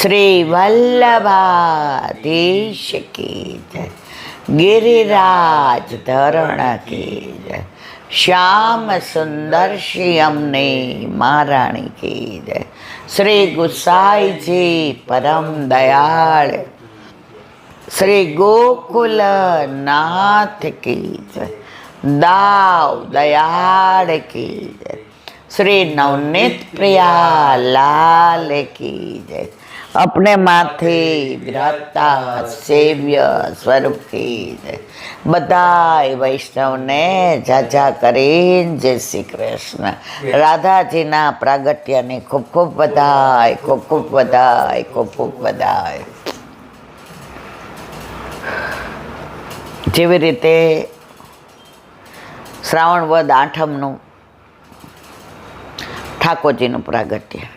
શ્રી વલ્લભાધીશ કી જય, ગિરિરાજ ધરણ કી જય, શ્યામ સુંદર શ્યામને મહારાણી કી જય, શ્રી ગુસાઈજી પરમ દયાળ, શ્રી ગોકુલ નાથ કી જય, દાવ દયાળ કી જય, श्री नवनीत प्रिया लाल की जय, अपने माथे विराजता सेव्य स्वरूप की जय, बधाई वैष्णव ने जाजा करीन जय श्री कृष्ण। राधा जी ना प्रागट्य ने खूब खूब बधाई, खूब खूब बधाई, खूब खूब बधाई। जेवी रीते श्रावण वद आठमनु ઠાકોરજીનું પ્રાગટ્ય,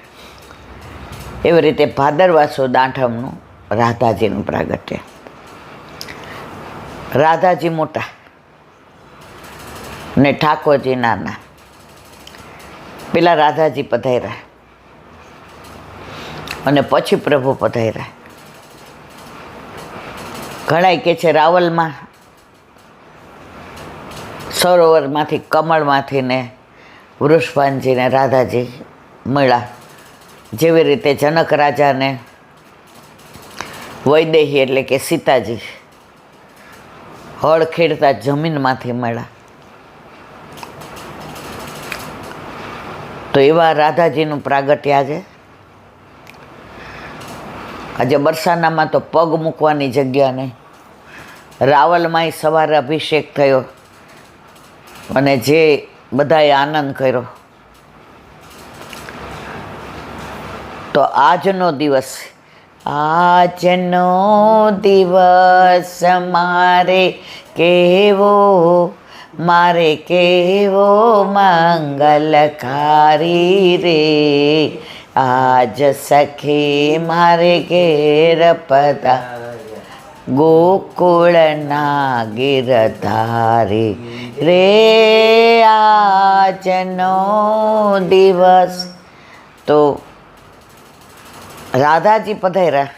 એવી રીતે ભાદરવા સુદ આઠમનું રાધાજીનું પ્રાગટ્ય। રાધાજી મોટા ને ઠાકોરજી નાના। પેલા રાધાજી પધાર્યા અને પછી પ્રભુ પધાર્યા। ઘણાય કે છે રાવલમાં સરોવરમાંથી કમળમાંથી ને વૃષભાનજીને રાધાજી મળ્યા, જેવી રીતે જનક રાજાને વૈદેહી એટલે કે સીતાજી હળ ખેડતા જમીનમાંથી મળ્યા, તો એવા રાધાજીનું પ્રાગટ્ય આજે બરસાનામાં તો પગ મૂકવાની જગ્યા નહીં। રાવલમાંય સવારે અભિષેક થયો અને જે બધાએ આનંદ કર્યો, તો આજનો દિવસ મારે કેવો મંગલકારી રે, આજ સખી મારે ઘેર પધા ગોકુળના ગિરધારી રે, આજનો દિવસ। તો રાધાજી પધાર્યા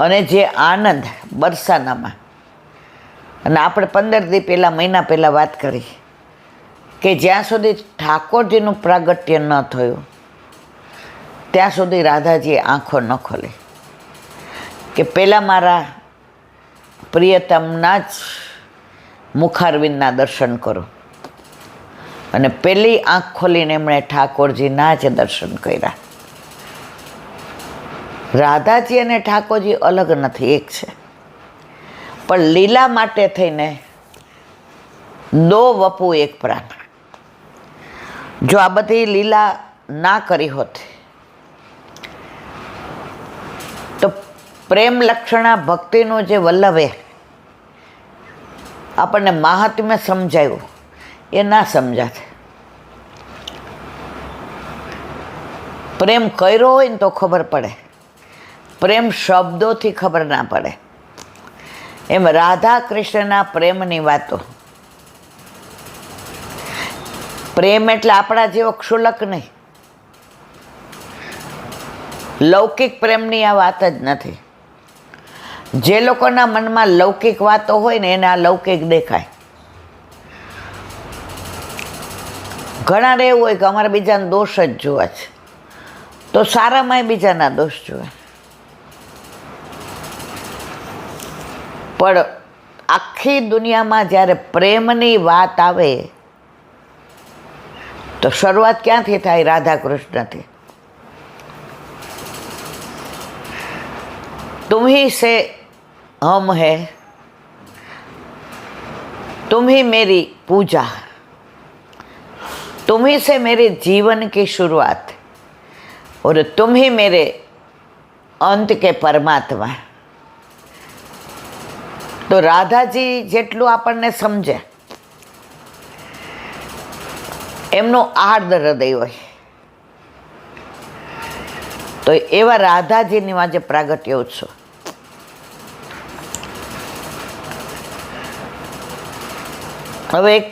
અને જે આનંદ બરસાનામાં, અને આપણે 15 દી પહેલાં મહિના પહેલાં વાત કરી કે જ્યાં સુધી ઠાકોરજીનું પ્રાગટ્ય ન થયું ત્યાં સુધી રાધાજીએ આંખો ન ખોલી કે પહેલાં મારા પ્રિયતમના જ મુખારવિંદના દર્શન કરો, અને પહેલી આંખ ખોલીને એમણે ઠાકોરજીના જ દર્શન કર્યા। રાધાજી અને ઠાકોરજી અલગ નથી, એક છે, પણ લીલા માટે થઈને દો વપુ એક પ્રાણ। જો આ બધી લીલા ના કરી હોત તો પ્રેમ લક્ષણા ભક્તિનું જે વલ્લભે આપણને મહાત્મ્ય સમજાયું એ ના સમજાત। પ્રેમ કર્યો હોય ને તો ખબર પડે, પ્રેમ શબ્દોથી ખબર ના પડે। એમ રાધા કૃષ્ણના પ્રેમની વાતો, પ્રેમ એટલે આપણા જેવો ક્ષુલક નહીં, લૌકિક પ્રેમની આ વાત જ નથી। જે લોકોના મનમાં લૌકિક વાતો હોય ને એને આ લૌકિક દેખાય। ઘણા એવું હોય કે અમારે બીજાના દોષ જ જોવા છે, તો સારામાંય બીજાના દોષ જોવે। પણ આખી દુનિયામાં જ્યારે પ્રેમની વાત આવે તો શરૂઆત ક્યાંથી થાય? રાધા કૃષ્ણથી। तुम ही से हम है, तुम ही मेरी पूजा, तुम ही से मेरे जीवन की शुरुआत और तुम ही मेरे अंत के परमात्मा। तो રાધાજી જેટલું આપણને સમજે એમનું આર્દ હૃદય હોય, તો એવા રાધાજીની આજે પ્રાગટ્ય ઉત્સવ। હવે એક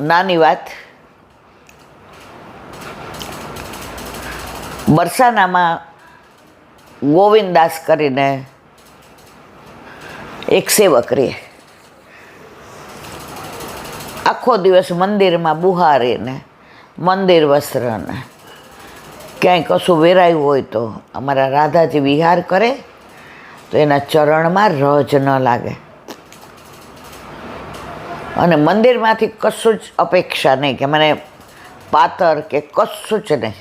નાની વાત, બરસાનામાં ગોવિંદદાસ કરીને એક સેવક રહે, આખો દિવસ મંદિરમાં બુહારીને મંદિર વસ્ત્રને ક્યાંય કશું વેરાયું હોય તો અમારા રાધાજી વિહાર કરે તો એના ચરણમાં રજ ન લાગે, અને મંદિરમાંથી કશું જ અપેક્ષા નહીં કે મને પાતર કે કશું જ નહીં.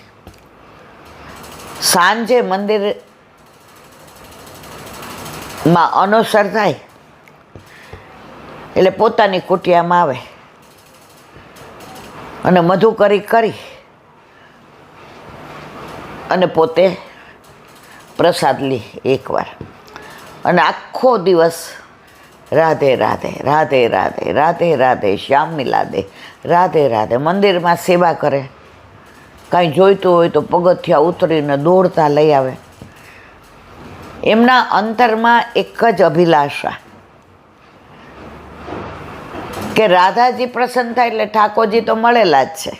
સાંજે મંદિરમાં અનુસર થાય એટલે પોતાની કુટિયામાં આવે અને મધુકરી કરી અને પોતે પ્રસાદ લે એકવાર, અને આખો દિવસ રાધે રાધે રાધે રાધે રાધે રાધે શ્યામ મિલાદે રાધે રાધે મંદિરમાં સેવા કરે. કાંઈ જોઈતું હોય તો પગથિયા ઉતરીને દોડતા લઈ આવે. એમના અંતરમાં એક જ અભિલાષા કે રાધાજી પ્રસન્ન થાય એટલે ઠાકોરજી તો મળેલા જ છે,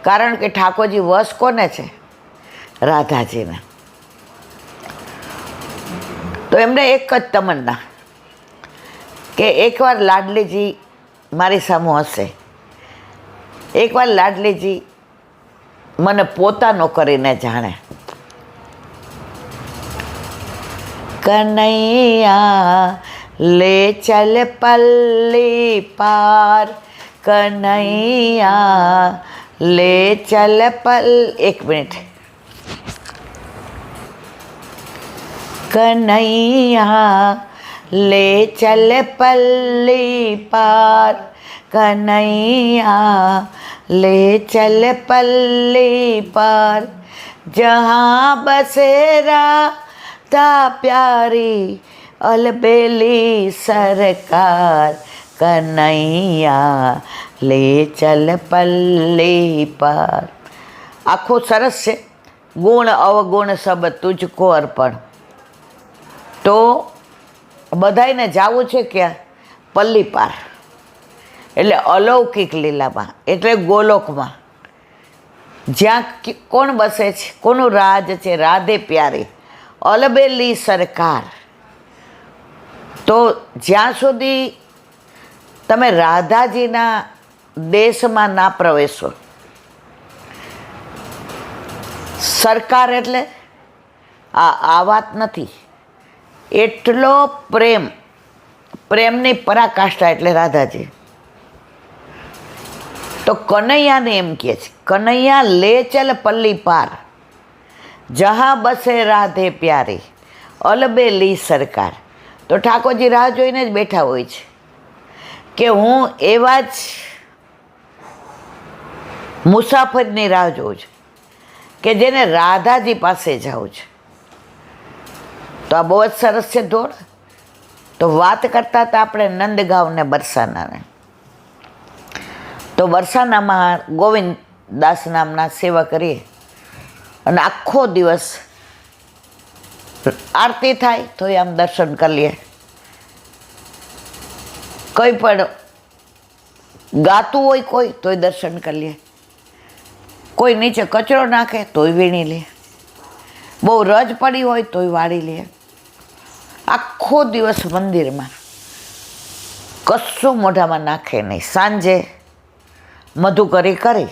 કારણ કે ઠાકોરજી વશ કોને છે? રાધાજીને. તો એમને એક જ તમન્ના કે એકવાર લાડલીજી મારી સામું હશે, એકવાર લાડલીજી મને પોતાનો કરીને જાણે. કનૈયા લે ચલ પલ્લી પાર, કનૈયા લે ચલ એક મિનિટ. કનૈયા લે ચલ પલ્લી પાર, કનૈયા ले चल पल्ली पार, जहाँ बसेरा था प्यारी अलबेली सरकार, कन्हैया ले चल पल्ली पार. આખું સરસ છે. ગુણ અવગુણ સબ તુજકો અર્પણ. તો બધાને જાવું છે ક્યાં? પલ્લી પાર એટલે અલૌકિક લીલામાં, એટલે ગોલોકમાં, જ્યાં કોણ બસે છે? કોનું રાજ છે? રાધે પ્યારી અલબેલી સરકાર. તો જ્યાં સુધી તમે રાધાજીના દેશમાં ના પ્રવેશો, સરકાર એટલે આ વાત નથી, એટલો પ્રેમ, પ્રેમની પરાકાષ્ઠા એટલે રાધાજી. તો કનૈયાને એમ કહે છે, કનૈયા લે ચલ પલ્લી પાર, જहाँ બસે રાધે પ્યારી અલબેલી સરકાર. તો ઠાકોરજી રાહ જોઈને જ બેઠા હોય છે કે હું એવા જ મુસાફરની રાહ જોઉં છું કે જેને રાધાજી પાસે જવું છે. તો આ બહુ જ સરસ છે ધોળ. તો વાત કરતા હતા આપણે નંદગાંવ ને બરસાનાને. તો બરસાનામાં ગોવિંદદાસ નામના સેવા કરીએ અને આખો દિવસ આરતી થાય તો આમ દર્શન કરી લઈએ, કંઈ પણ ગાતું હોય કોઈ તોય દર્શન કરી લઈએ, કોઈ નીચે કચરો નાખે તોય વીણી લે, બહુ રજ પડી હોય તોય વાળી લે. આખો દિવસ મંદિરમાં કશું મોઢામાં નાખે નહીં. સાંજે મધુકરી કરી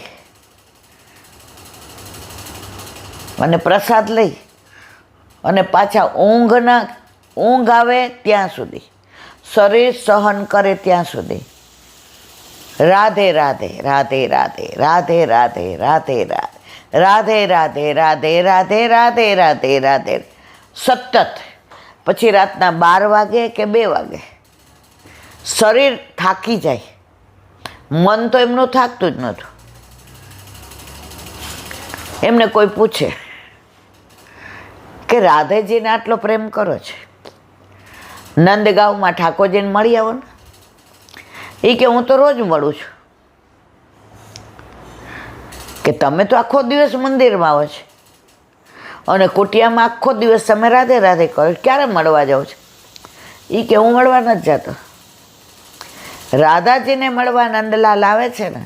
અને પ્રસાદ લઈ અને પાછા ઊંઘ આવે ત્યાં સુધી, શરીર સહન કરે ત્યાં સુધી રાધે રાધે રાધે રાધે રાધે રાધે રાધે રાધે રાધે રાધે રાધે રાધે રાધે રાધે સતત. પછી રાતના 12 વાગે કે 2 વાગે શરીર થાકી જાય, મન તો એમનું થાકતું જ નહોતું. એમને કોઈ પૂછે કે રાધેજીને આટલો પ્રેમ કરો છે, નંદગાંવમાં ઠાકોરજીને મળી આવો ને. એ કે હું તો રોજ મળું છું. કે તમે તો આખો દિવસ મંદિરમાં આવો છો અને કુટિયામાં આખો દિવસ તમે રાધે રાધે કરો, ક્યારે મળવા જાઓ છો? એ કે હું મળવા નથી જતો. રાધાજીને મળવા નંદલાલ આવે છે ને,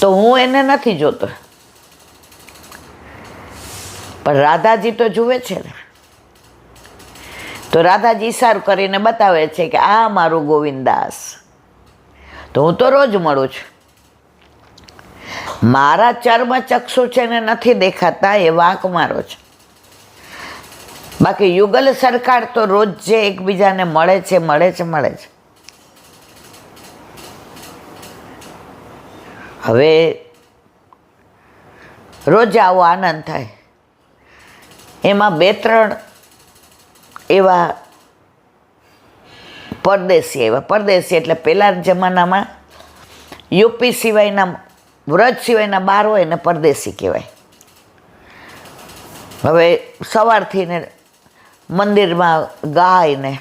તો તો હું એને નથી જોતો, પણ રાધાજી તો જુએ છે ને. તો રાધાજી ઈશારો કરીને બતાવે છે કે આ મારું ગોવિંદાસ. તો હું તો રોજ મળું છું. મારા ચર્મચક્ષુ છે ને નથી દેખાતા, એ વાંક મારો છે. બાકી યુગલ સરકાર તો રોજ જે એકબીજાને મળે છે. હવે રોજ આવો આનંદ થાય. એમાં 2-3 એવા પરદેશી આવ્યા. પરદેશી એટલે પહેલાના જમાનામાં યુપી સિવાયના, વ્રજ સિવાયના બહાર હોય ને પરદેશી કહેવાય. હવે સવારથી ને મંદિરમાં ગાય ને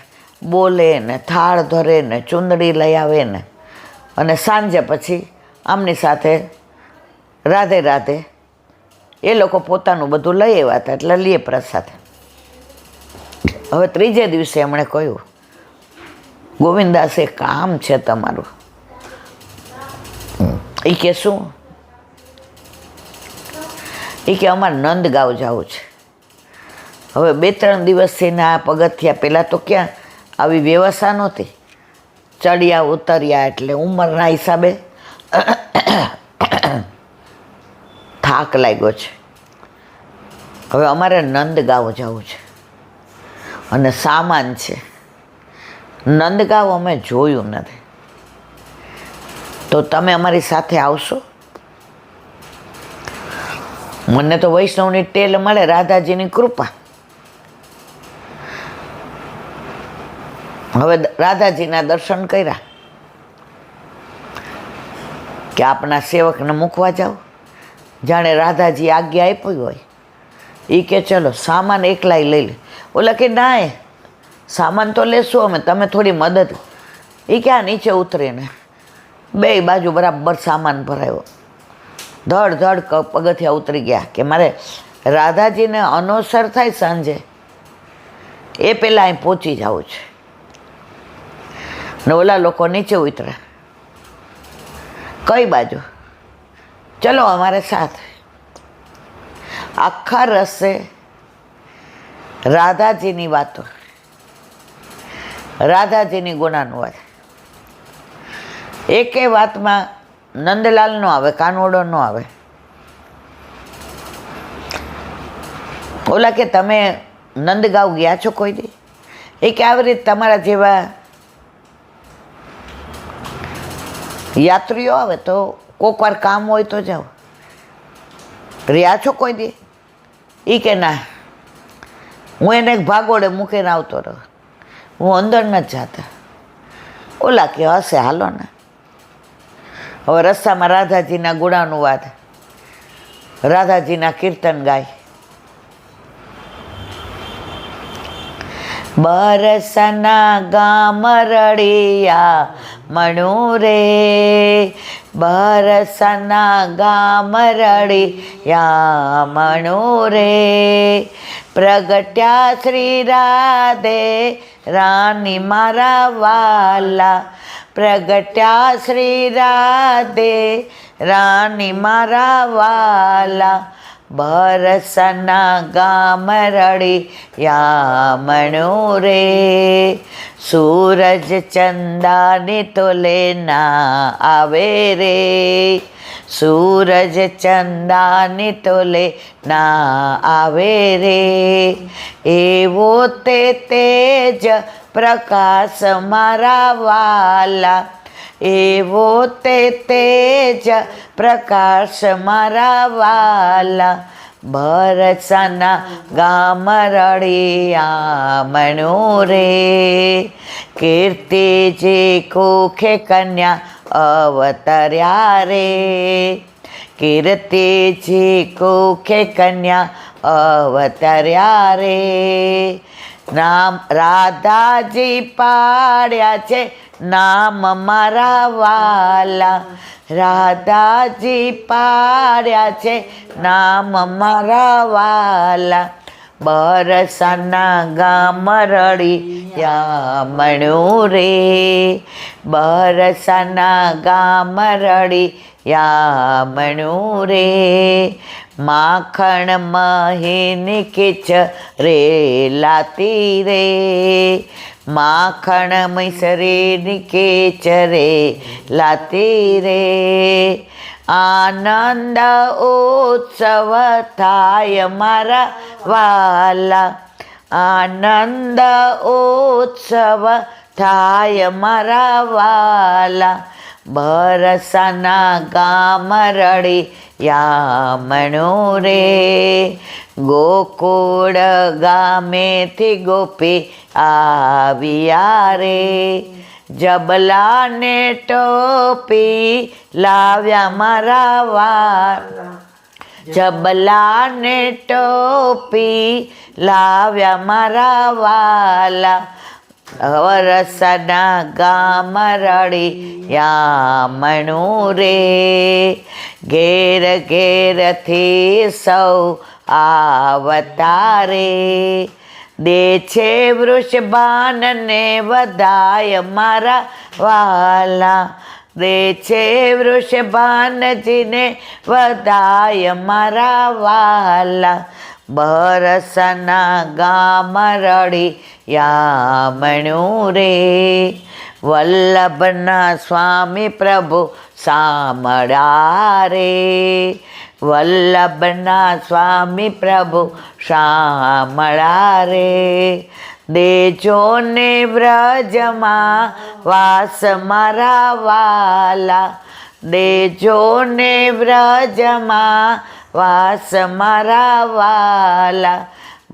બોલે ને થાળ ધરે ને ચૂંદડી લઈ આવે ને, અને સાંજે પછી આમની સાથે રાધે રાધે એ લોકો પોતાનું બધું લઈ આવ્યા હતા, એટલે લઈએ પ્રસાદ. હવે 3જે દિવસે એમણે કહ્યું, ગોવિંદાસ એ કામ છે તમારું. એ કે શું? એ કે અમારે નંદગાંવ જવું છે. હવે 2-3 દિવસથી આ પગથિયા, પહેલાં તો ક્યાં આવી વ્યવસ્થા નહોતી, ચડ્યા ઉતર્યા એટલે ઉંમરના હિસાબે થાક લાગ્યો છે. હવે અમારે નંદગાંવ જવું છે અને સામાન છે. નંદગાંવ અમે જોયું નથી, તો તમે અમારી સાથે આવશો? મને તો વૈષ્ણવની ટેલ મળે, રાધાજીની કૃપા. હવે રાધાજીના દર્શન કર્યા કે આપણા સેવકને મૂકવા જાઓ, જાણે રાધાજી આજ્ઞા આપી હોય. એ કે ચલો સામાન એકલાય લઈ લે. ઓલા કે ના, સામાન તો લેશું અમે, તમે થોડી મદદ. એ ક્યાં નીચે ઉતરીને 2 બાજુ બરાબર સામાન ભરાયો, ધડ પગથિયા ઉતરી ગયા કે મારે રાધાજીને અનુસર થાય સાંજે, એ પહેલાં અહીં પહોંચી જવું છે. ને ઓલા લોકો નીચે ઉતર્યા. કઈ બાજુ? ચલો અમારે સાથે. આખા રસ્તે રાધાજીની વાતો, રાધાજીની ગુણાનું વાત. એકે વાતમાં નંદલાલ નો આવે, કાનોડો નો આવે. ઓલા કે તમે નંદગાંવ ગયા છો કોઈ દી? એ કે આવી રીતે તમારા જેવા યાત્રીઓ આવે તો કોક વાર કામ હોય તો જાઓ. રહ્યા છો કોઈ દી? એ કે ના, હું એને ભાગોળે મૂકીને આવતો રહું, હું અંદર નથી જતા. ઓલા કે હશે, હાલો ને. હવે રસ્તામાં રાધાજીના ગુણાનું વાત, રાધાજીના કીર્તન ગાય. બરસના ગામ રળિયા મણુ રે, બરસના ગામ રળિયા મણુ રે, પ્રગટ્યા શ્રી રાધે રાની મારા વાલા, પ્રગટ્યા શ્રી રાધે રાની મારા વાલા, બરસના ગામ રળિયા મણુ રે, સૂરજ ચંદાની તોલે ના આવે રે, સૂરજ ચંદાની તોલે ના આવે રે, એવો તે તેજ પ્રકાશ મારા વાલા, એવો તે તેજ પ્રકાશ મારા વાલા, બરસના ગામ રળિયા મણુ રે, કીર્તિજી કુખે કન્યા અવતર્યા રે, કીર્તિજી કુખે કન્યા અવતર્યા રે, નામ રાધાજી પાડ્યા છે નામ મારા વાલા, રાધાજી પાડ્યા છે નામ મારા વાલા, બરસાના ગામ રળિયા મણ્યું રે, બરસાના ગામ રળિયા મણ્યું રે, માખણ મહીન કિચ રે લાતી રે, માખણ મૈસરે કેચ રે લાતી રે, આનંદ ઉત્સવ થાય મારા વાલા, આનંદ ઉત્સવ થાય મારા વાલા, બરસાના ગામ રળિયા મણ્યું રે, ગોકુળ ગામેથી ગોપી આવ્યા રે, જબલાને ટોપી લાવ્યા મારા વાલા, જબલાને ટોપી લાવ્યા મારા વાલા, વરસાના ગામ રળિયા મણ્યું રે, ઘેર ઘેરથી સૌ આવતા રે, દે છે વૃષભાનને વધાય મારા વાલા, દે છે વૃષભાનજીને વધાય મારા વાલા, બરસાના ગામ રળિયા મણ્યું રે, વલ્લભના સ્વામી પ્રભુ સાંભળ્યા રે, વલ્લભના સ્વામી પ્રભુ સાંભળ્યા રે, દેજો ને વ્રજમાં વાસ મારા વાલા, દેજો ને વ્રજમાં વાસ મારા વાલા,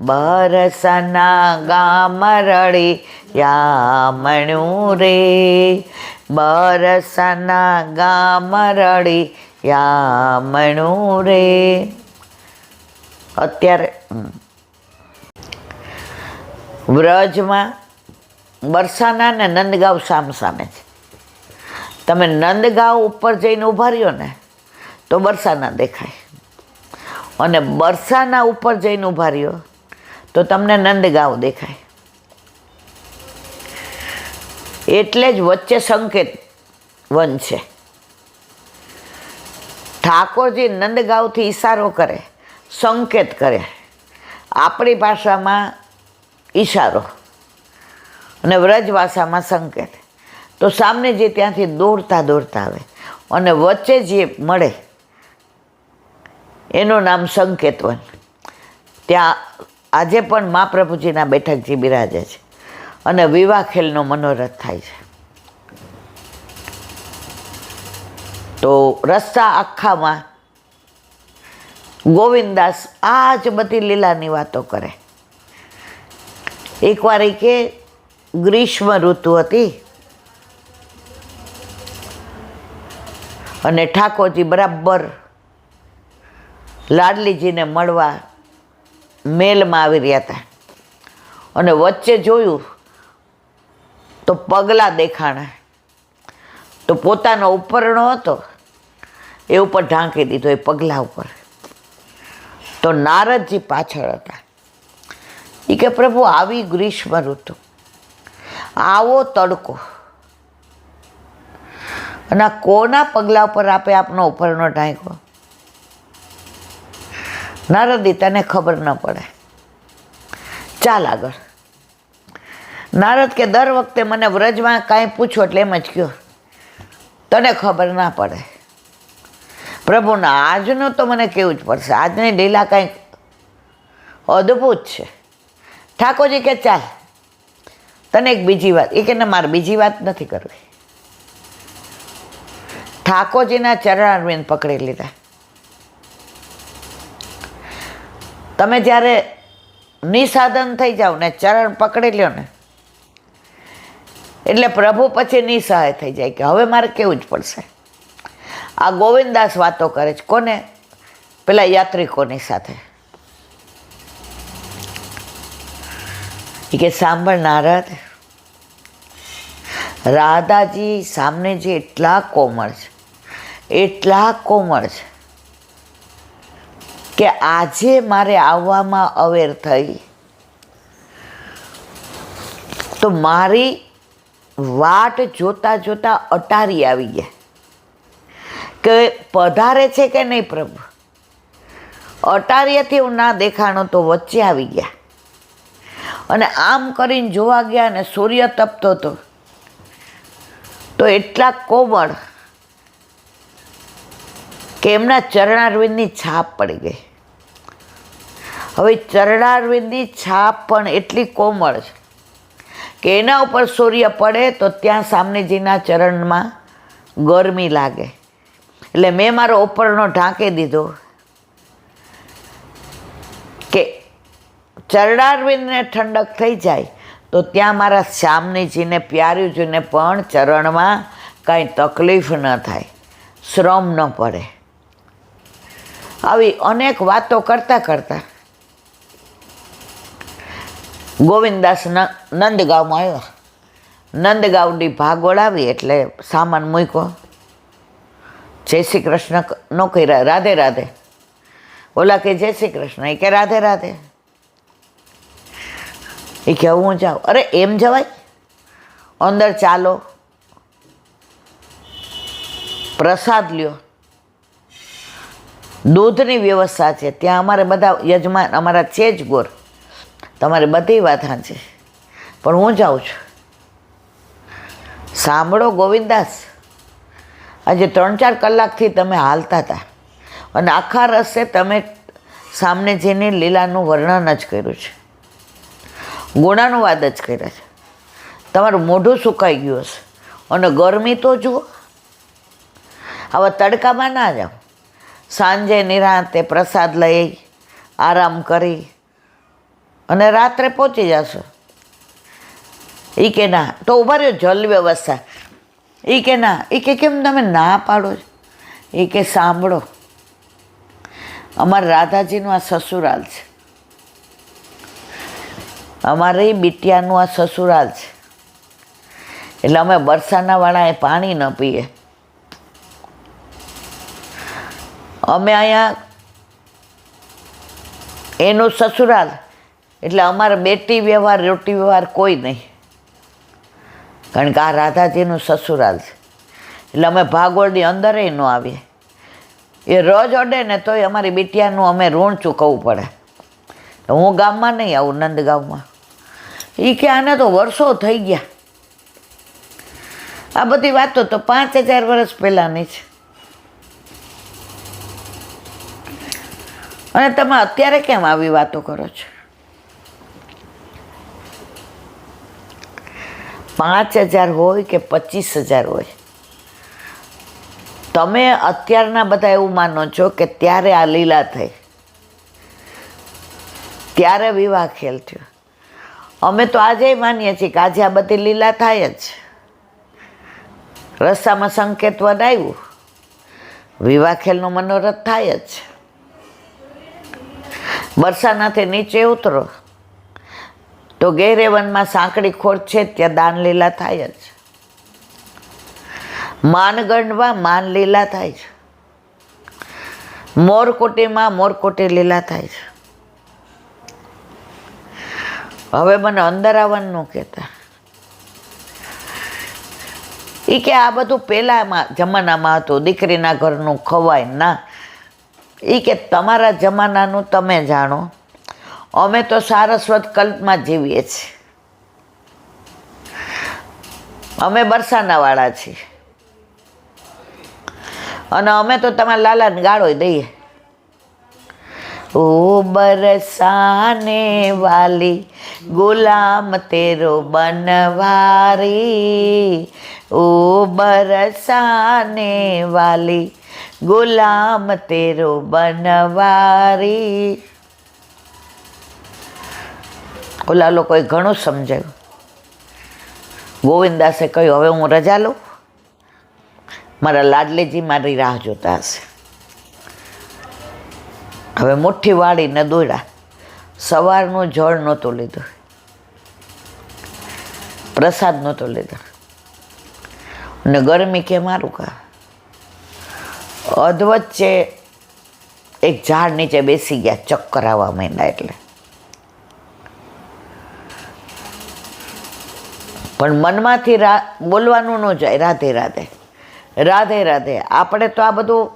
બરસાના ગામ રળિયા મણ્યું રે, બરસાના ગામ રળિયા મણ્યું રે. અત્યારે વ્રજમાં બરસાના ને નંદગાંવ સામ સામે છે. તમે નંદગાંવ ઉપર જઈને ઊભા રહ્યો ને તો બરસાના દેખાય, અને બરસાના ઉપર જઈને ઊભા રહ્યો તો તમને નંદગાંવ દેખાય. એટલે જ વચ્ચે સંકેત વન છે. ઠાકોરજી નંદગાંવથી ઈશારો કરે, સંકેત કરે, આપણી ભાષામાં ઈશારો અને વ્રજ ભાષામાં સંકેત. તો સામને જે ત્યાંથી દોડતા દોડતા આવે અને વચ્ચે જે મળે એનું નામ સંકેતવન. ત્યાં આજે પણ મહાપ્રભુજીના બેઠકજી બિરાજે છે અને વિવાહ ખેલનો મનોરથ થાય છે. તો રસ્તા આખામાં ગોવિંદાસ આ જ બધી લીલાની વાતો કરે. એકવાર એ કે ગ્રીષ્મ ઋતુ હતી અને ઠાકોરજી બરાબર લાડલીજીને મળવા મેલમાં આવી રહ્યા હતા અને વચ્ચે જોયું તો પગલાં દેખાણા. તો પોતાનો ઉપરણો હતો એ ઉપર ઢાંકી દીધો, એ પગલાં ઉપર. તો નારદજી પાછળ હતા. એ કે પ્રભુ આવી ગ્રીષ્મ ઋતુ, આવો તડકો, અને આ કોના પગલા ઉપર આપે આપનો ઉપરનો ઢાંક્યો? નારદી તને ખબર ન પડે, ચાલ આગળ. નારદ કે દર વખતે મને વ્રજમાં કાંઈ પૂછો એટલે એમ જ કહો, તને ખબર ના પડે. પ્રભુના આજનું તો મને કેવું જ પડશે, આજની લીલા કંઈક અદ્ભુત છે. ઠાકોરજી કે ચાલ તને એક બીજી વાત. એ કે ને મારે બીજી વાત નથી કરવી. ઠાકોરજીના ચરણારવિંદ પકડી લીધા. તમે જ્યારે નિસાધન થઈ જાઓ ને ચરણ પકડી લ્યો ને એટલે પ્રભુ પછી નિસહાય થઈ જાય કે હવે મારે કેવું જ પડશે. આ ગોવિંદાસ વાતો કરે છે. કોને? પેલા યાત્રિકોની સાથે. કે સાંભળ નારદ, રાધાજી સામને જે એટલા કોમળ છે, એટલા કોમળ છે કે આજે મારે આવવામાં અવેર થઈ તો મારી વાટ જોતા જોતા અટારી આવી ગયા કે પધારે છે કે નહીં પ્રભુ. અટારીએથી હું ના દેખાણો તો વચ્ચે આવી ગયા અને આમ કરીને જોવા ગયા અને સૂર્ય તપતો હતો તો એટલા કોમળ કે એમના ચરણારવિંદની છાપ પડી ગઈ. હવે ચરણારવિંદની છાપ પણ એટલી કોમળ છે કે એના ઉપર સૂર્ય પડે તો ત્યાં સામનેજીના ચરણમાં ગરમી લાગે. એટલે મેં મારો ઉપરનો ઢાંકી દીધો કે ચરણારવિંદને ઠંડક થઈ જાય તો ત્યાં મારા સામનેજીને પ્યારીજીને પણ ચરણમાં કાંઈ તકલીફ ન થાય, શ્રમ ન પડે. આવી અનેક વાતો કરતાં કરતાં ગોવિંદદાસ નંદગાંવમાં આવ્યો. નંદગાંવની ભાગોળ આવી એટલે સામાન મૂક્યો. જય શ્રી કૃષ્ણ નો કર્યા, રાધે રાધે. ઓલા કે જય શ્રી કૃષ્ણ, એ કે રાધે રાધે. એ કે હું જાઉં. અરે એમ જવાય, અંદર ચાલો, પ્રસાદ લ્યો, દૂધની વ્યવસ્થા છે ત્યાં. અમારે બધા યજમાન અમારા છે જ ગોર, તમારે બધી વાત સાચી, પણ હું જાઉં છું. સાંભળો ગોવિંદાસ, આજે 3-4 કલાકથી તમે હાલતા હતા અને આખા રસ્તે તમે સામને જઈને લીલાનું વર્ણન જ કર્યું છે, ગુણાનુવાદ જ કર્યા છે. તમારું મોઢું સુકાઈ ગયું હશે અને ગરમી તો જુઓ. હવે તડકામાં ના જાઓ, સાંજે નિરાંતે પ્રસાદ લઈ આરામ કરી અને રાત્રે પહોંચી જશો. એ કે ના, તો ઉભા રહ્યો, જલ વ્યવસ્થા. એ કે ના, એ કે કેમ તમે ના પાડો છો? એ કે સાંભળો, અમારા રાધાજીનું આ સસુરાલ છે, અમારી બિટિયાનું આ સસુરાલ છે, એટલે અમે બરસાનાવાળા પાણી ન પીએ. અમે અહીંયા એનું સસુરાલ એટલે અમારે બેટી વ્યવહાર રોટી વ્યવહાર કોઈ નહીં, કારણ કે આ રાધાજીનું સસુરાલ છે. એટલે અમે ભાગોળની અંદર ન આવીએ. એ રોજ અડે ને તોય અમારી બિટિયાનું અમે ઋણ ચૂકવવું પડે. હું ગામમાં નહીં આવું, નંદગાંવમાં. એ કે આને તો વર્ષો થઈ ગયા. આ બધી વાતો તો 5000 વર્ષ પહેલાંની છે. અને તમે અત્યારે કેમ આવી વાતો કરો છો? 5000 હોય કે 25000 હોય, તમે અત્યારના બધા એવું માનો છો કે ત્યારે આ લીલા થઈ, ત્યારે વિવાહ ખેલ થયો. અમે તો આજે માનીએ છીએ કે આજે આ બધી લીલા થાય જ. રસ્તામાં સંકેત વડાવ્યું, વિવાહ ખેલનો મનોરથ થાય જ. બરસાનાથી નીચે ઉતરો તો ગેરેવનમાં સાંકડી ખોટ છે ત્યાં દાન લીલા થાય જ. માનગઢમાં માન લીલા થાય છે, મોરકોટીમાં મોરકોટી લીલા થાય છે. હવે મને અંદર આવવાનું કહેતા. એ કે આ બધું પહેલાંમાં જમાનામાં હતું, દીકરીના ઘરનું ખવાય ના. એ કે તમારા જમાનાનું તમે જાણો, અમે તો સારસ્વત કલ્પમાં જીવીએ છીએ. અમે બરસાનાવાળા છીએ અને અમે તો તમારા લાલાને ગાળો દઈએ. ઓ બરસાને વાલી ગુલામ તેરો બનવારી, ઓ બરસાને વાલી ગુલામ તેરો બનવારી. ઓલા લોકોએ ઘણું સમજાવ્યું. ગોવિંદાસે કહ્યું, હવે હું રજા લઉં, મારા લાડલીજી મારી રાહ જોતા હશે. હવે મુઠ્ઠી વાળીને દોડ્યા. સવારનું જળ નહોતું લીધું, પ્રસાદ નહોતો લીધો, અને ગરમી કે મારું કા અધવચ્ચે એક ઝાડ નીચે બેસી ગયા, ચક્કર આવવા માંડ્યા એટલે. પણ મનમાંથી બોલવાનું ન જાય, રાધે રાધે રાધે રાધે. આપણે તો આ બધું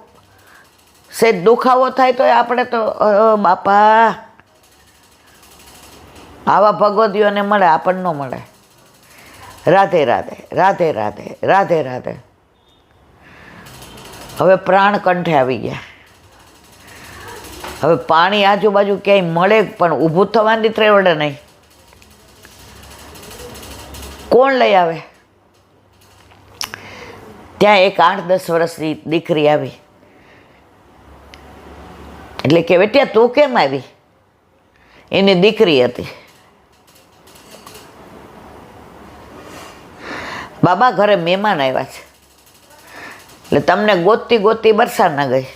સેજ દુખાવો થાય તો આપણે તો બાપા આવા ભગવદીઓને મળે, આપણને ન મળે. રાધે રાધે રાધે રાધે રાધે રાધે. હવે પ્રાણ કંઠે આવી ગયા. હવે પાણી આજુબાજુ ક્યાંય મળે પણ ઊભું થવાની ત્રેવડે નહીં. કોણ લઈ આવે? ત્યાં એક 8-10 વર્ષની દીકરી આવી. એટલે કે બેટા તું કેમ આવી? એની દીકરી હતી. બાબા ઘરે મહેમાન આવ્યા છે, એટલે તમને ગોતતી ગોતતી બરસાના ગઈ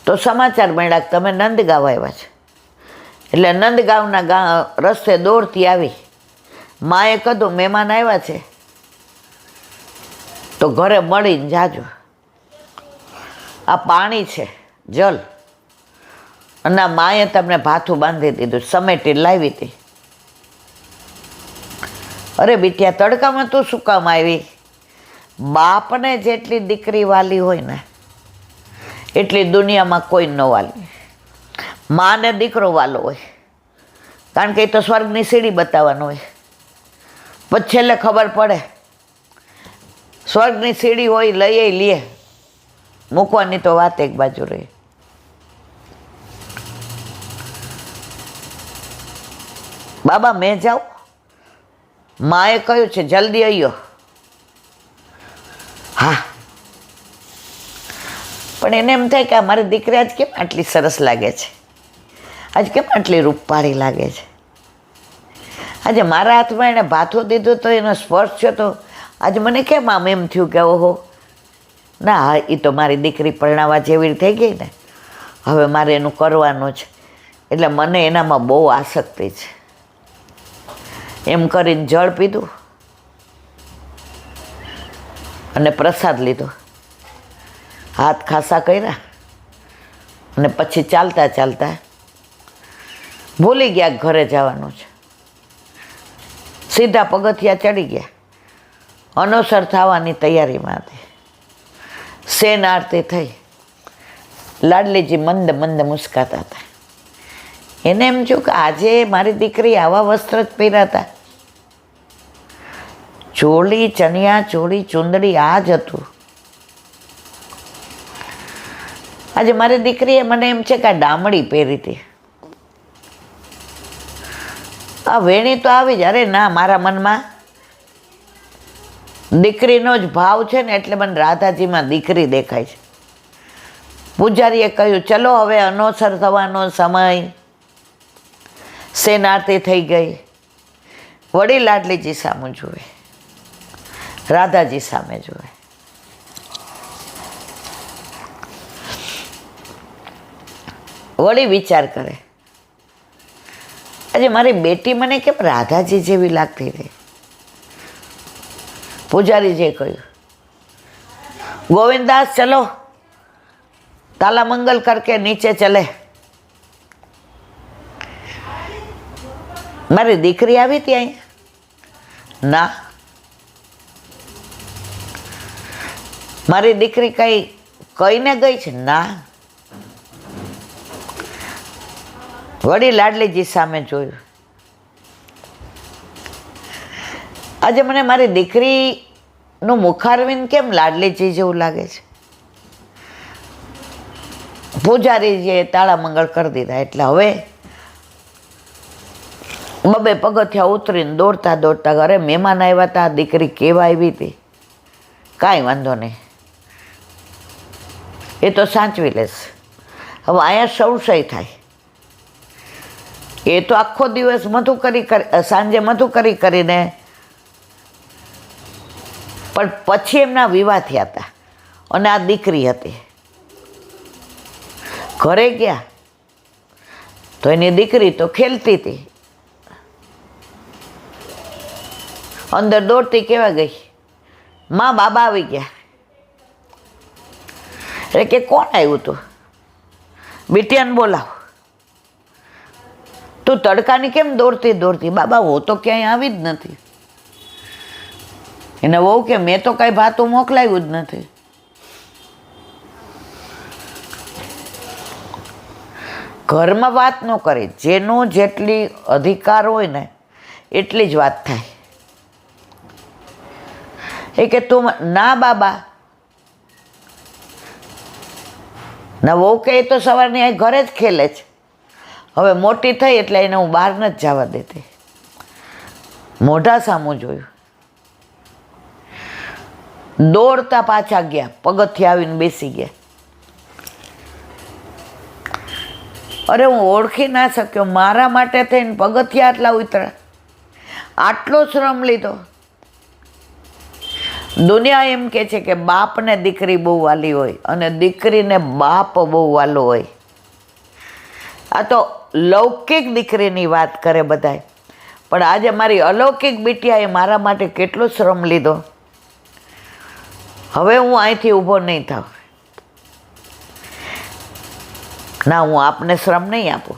તો સમાચાર મળ્યા કે તમે નંદગાંવ આવ્યા છે. એટલે નંદગાંવના રસ્તે દોડતી આવી. માએ કીધું મહેમાન આવ્યા છે તો ઘરે મળીને જાજો. આ પાણી છે, જલ. અને માએ તમને ભાથું બાંધી દીધું, સમેટી લાવી હતી. અરે બીટિયા તડકામાં તું શું કામ આવી? બાપને જેટલી દીકરી વાલી હોય ને એટલી દુનિયામાં કોઈ ન વાલી. માને દીકરો વાલો હોય, કારણ કે એ તો સ્વર્ગની સીડી બતાવવાનો હોય. પછી છેલ્લે ખબર પડે સ્વર્ગની સીડી હોય, લઈએ લે, મૂકવાની તો વાત એક બાજુ રહી. બાબા મેં જાઉં? માએ કહ્યું છે જલ્દી આવ્યો. હા, પણ એને એમ થાય કે મારી દીકરી આજ કેમ આટલી સરસ લાગે છે, આજ કેમ આટલી રૂપાળી લાગે છે. આજે મારા હાથમાં એણે ભાથું દીધું તો એનો સ્પર્શ થયો તો આજે મને કેમ આમ એમ થયું કે ઓહો ના, હા એ તો મારી દીકરી પરણાવા જેવી થઈ ગઈ ને, હવે મારે એનું કરવાનું છે. એટલે મને એનામાં બહુ આસક્તિ છે. એમ કરીને જળ પીધું અને પ્રસાદ લીધો, હાથ ખાસા કર્યા અને પછી ચાલતા ચાલતા ભૂલી ગયા ઘરે જવાનું છે. સીધા પગથિયા ચડી ગયા. અનોસર થવાની તૈયારીમાં હતી. સેન આરતી થઈ. લાડલીજી મંદ મંદ મુસ્કાતા હતા. એને એમ થયું કે આજે મારી દીકરી આવા વસ્ત્ર જ પહેર્યા હતા. ચોળી, ચણિયા ચોળી, ચુંદડી આ જ હતું. આજે મારી દીકરીએ મને એમ છે કે આ ડામડી પહેરી હતી. આ વેણી તો આવી જ. અરે ના, મારા મનમાં દીકરીનો જ ભાવ છે ને એટલે મને રાધાજીમાં દીકરી દેખાય છે. પૂજારીએ કહ્યું ચલો હવે અનોસર થવાનો સમય. સેન આરતી થઈ ગઈ. વળી લાડલીજી સામે જુએ, રાધાજી સામે જુએ. વળી વિચાર કરે આજે મારી બેટી મને કેમ રાધાજી જેવી લાગતી હતી. પૂજારીજીએ કહ્યું ગોવિંદાસ ચલો તાલા મંગલ કરકે નીચે ચલે. મારી દીકરી આવી હતી અહીંયા? ના, મારી દીકરી કઈ કહીને ગઈ છે? ના. વળી લાડલીજી સામે જોયું. આજે મને મારી દીકરીનું મુખારવિંદ કેમ લાડલીજી જેવું લાગે છે. પૂજારીજીએ તાળા મંગળ કરી દીધા. એટલે હવે બબે પગથિયા ઉતરીને દોડતા દોડતા ઘરે મહેમાન આવ્યા હતા. દીકરી કેવા આવી હતી? કાંઈ વાંધો નહીં, એ તો સાચવી લેશે. હવે અહીંયા સંશય થાય. એ તો આખો દિવસ મધુકરી સાંજે મધુકરી કરીને, પણ પછી એમના વિવાહ થયા હતા અને આ દીકરી હતી. ઘરે ગયા તો એની દીકરી તો ખેલતી હતી. અંદર દોડતી કેવા ગઈ, માં બાબા આવી ગયા. એટલે કે કોણ આવ્યું હતું? बिटियाने बोलाव, તું તડકાની કેમ દોડતી દોડતી? બાબા હું તો ક્યાંય આવી જ નથી. એને વહુ કે મેં તો કાંઈ ભાતું મોકલાવ્યું જ નથી. ઘરમાં વાત ન કરી, જેનો જેટલી અધિકાર હોય ને એટલી જ વાત થાય. એ કે તું ના બાબા ના, વહુ કે તો સવારની આ ઘરે જ ખેલે છે. હવે મોટી થઈ એટલે એને હું બહાર નથી જવા દેતી. મોઢા સામું જોયું, દોડતા પાછા ગયા, પગથિયે આવીને બેસી ગયા. અરે હું ઓળખી ના શક્યો, મારા માટે થઈને પગથિયા આટલા ઉતરા, આટલો શ્રમ લીધો. દુનિયા એમ કે છે કે બાપને દીકરી બહુ વાલી હોય અને દીકરીને બાપ બહુ વાલો હોય. આ તો લૌકિક દીકરીની વાત કરે બધાય, પણ આજે મારી અલૌકિક બિટિયાએ મારા માટે કેટલો શ્રમ લીધો. હવે હું અહીંથી ઊભો નહીં થાવ. ના, હું આપને શ્રમ નહીં આપું.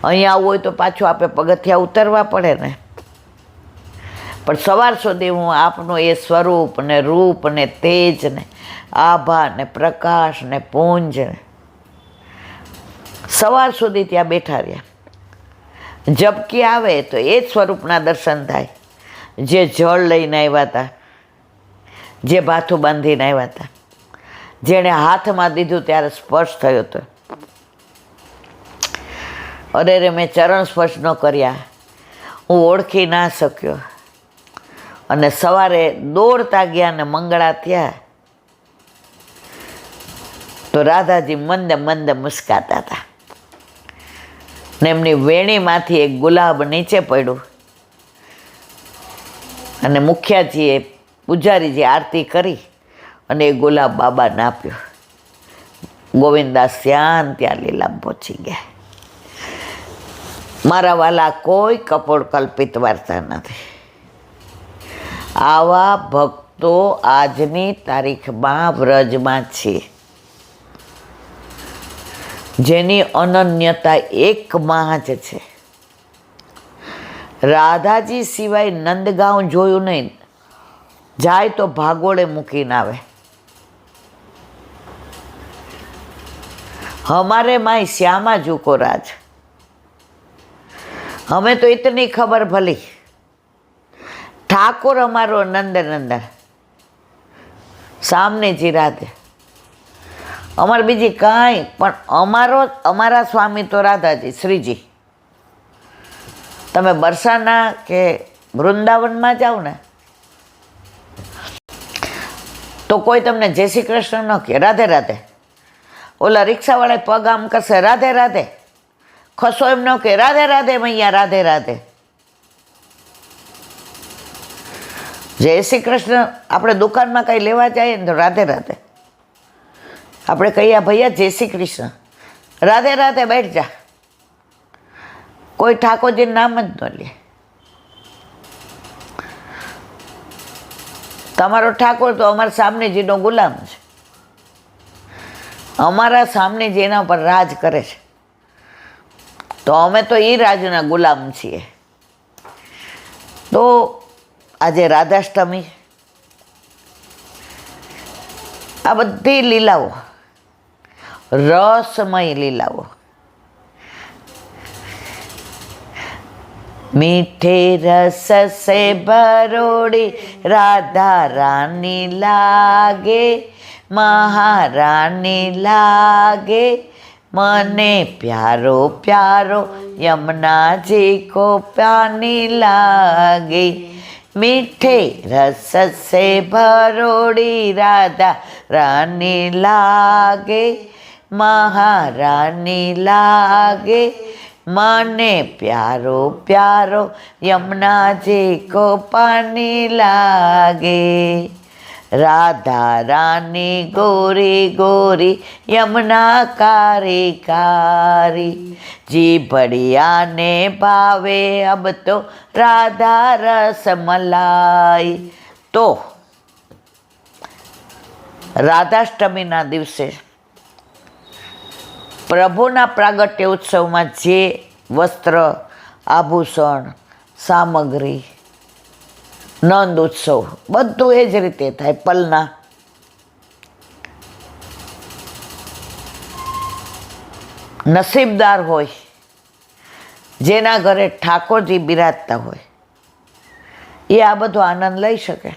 અહીં આવવું હોય તો પાછું આપણે પગથિયા ઉતરવા પડે ને. પણ સવાર સુધી હું આપનું એ સ્વરૂપ ને રૂપ ને તેજ ને આભા ને પ્રકાશ ને પુંજ ને સવાર સુધી ત્યાં બેઠા રહ્યા. ઝબકી આવે તો એ જ સ્વરૂપના દર્શન થાય, જે જળ લઈને આવ્યા હતા, જે ભાથું બાંધીને આવ્યા હતા, જેણે હાથમાં દીધું ત્યારે સ્પર્શ થયો હતો. અરે રે, મેં ચરણ સ્પર્શ ન કર્યા, હું ઓળખી ના શક્યો. અને સવારે દોડતા ગયા ને મંગળા થયા તો રાધાજી મંદ મંદ મુસ્કાતા હતા ને એમની વેણીમાંથી એક ગુલાબ નીચે પડ્યું અને મુખિયાજીએ, પૂજારીજી આરતી કરી અને એ ગુલાબ બાબાને આપ્યો. ગોવિંદાસ ત્યાં લીલામ પહોંચી ગયા. મારા વાલા, કોઈ કપોળ કલ્પિત વાર્તા નથી. આવા ભક્તો આજની તારીખમાં વ્રજમાં છે, જેની અનન્યતા એકમાં જ છે. રાધાજી સિવાય નંદગાંવ જોયું નહીં, જાય તો ભાગોળે મૂકીને આવે. हमारे माई श्यामा जू को राज, हमें तो इतनी खबर भली, ठाकुर हमारो नंद नंदन, सामने जी राधे. अमर बीजी काई पण अमारा स्वामी तो राधाजी श्रीजी. तमे बरसाना के वृंदावन में जाओ ने तो कोई तमने जय श्री कृष्ण न के राधे राधे. ओला रिक्शावाળા पग आम करशे राधे राधे, खसो एम न के राधे राधे मैया राधे राधे. जय श्री कृष्ण આપણે દુકાનમાં કંઈ લેવા જઈએ ને તો રાધે રાધે. આપણે કહીએ ભૈયા જય શ્રી કૃષ્ણ, રાધે રાધે બેઠ જા. કોઈ ઠાકોરજીનું નામ જ ન લે. તમારો ઠાકોર તો અમારા સામનેજીનો ગુલામ છે. અમારા સામનેજી એના પર રાજ કરે છે, તો અમે તો એ રાજના ગુલામ છીએ. તો આજે રાધાષ્ટમી, આ બધી લીલાઓ રસમય લીલાઓ. मीठे रस से भरोड़ी राधा रानी लागे, महारानी लागे, मने प्यारो प्यारो यमुना जी को प्यानी लागे. मीठे रस से भरोड़ी राधा रानी लागे, महारानी लागे, मने प्यारो प्यारो यमुना जी को पानी लागे. राधा रानी गोरी गोरी यमुना कारी कारी, जी बढ़िया ने भावे अब तो राधा रस मलाई. तो રાધાષ્ટમીના દિવસે પ્રભુના પ્રાગટ્ય ઉત્સવમાં જે વસ્ત્ર, આભૂષણ, સામગ્રી, નંદ ઉત્સવ બધું એ જ રીતે થાય. પલના નસીબદાર હોય જેના ઘરે ઠાકોરજી બિરાજતા હોય એ આ બધો આનંદ લઈ શકે.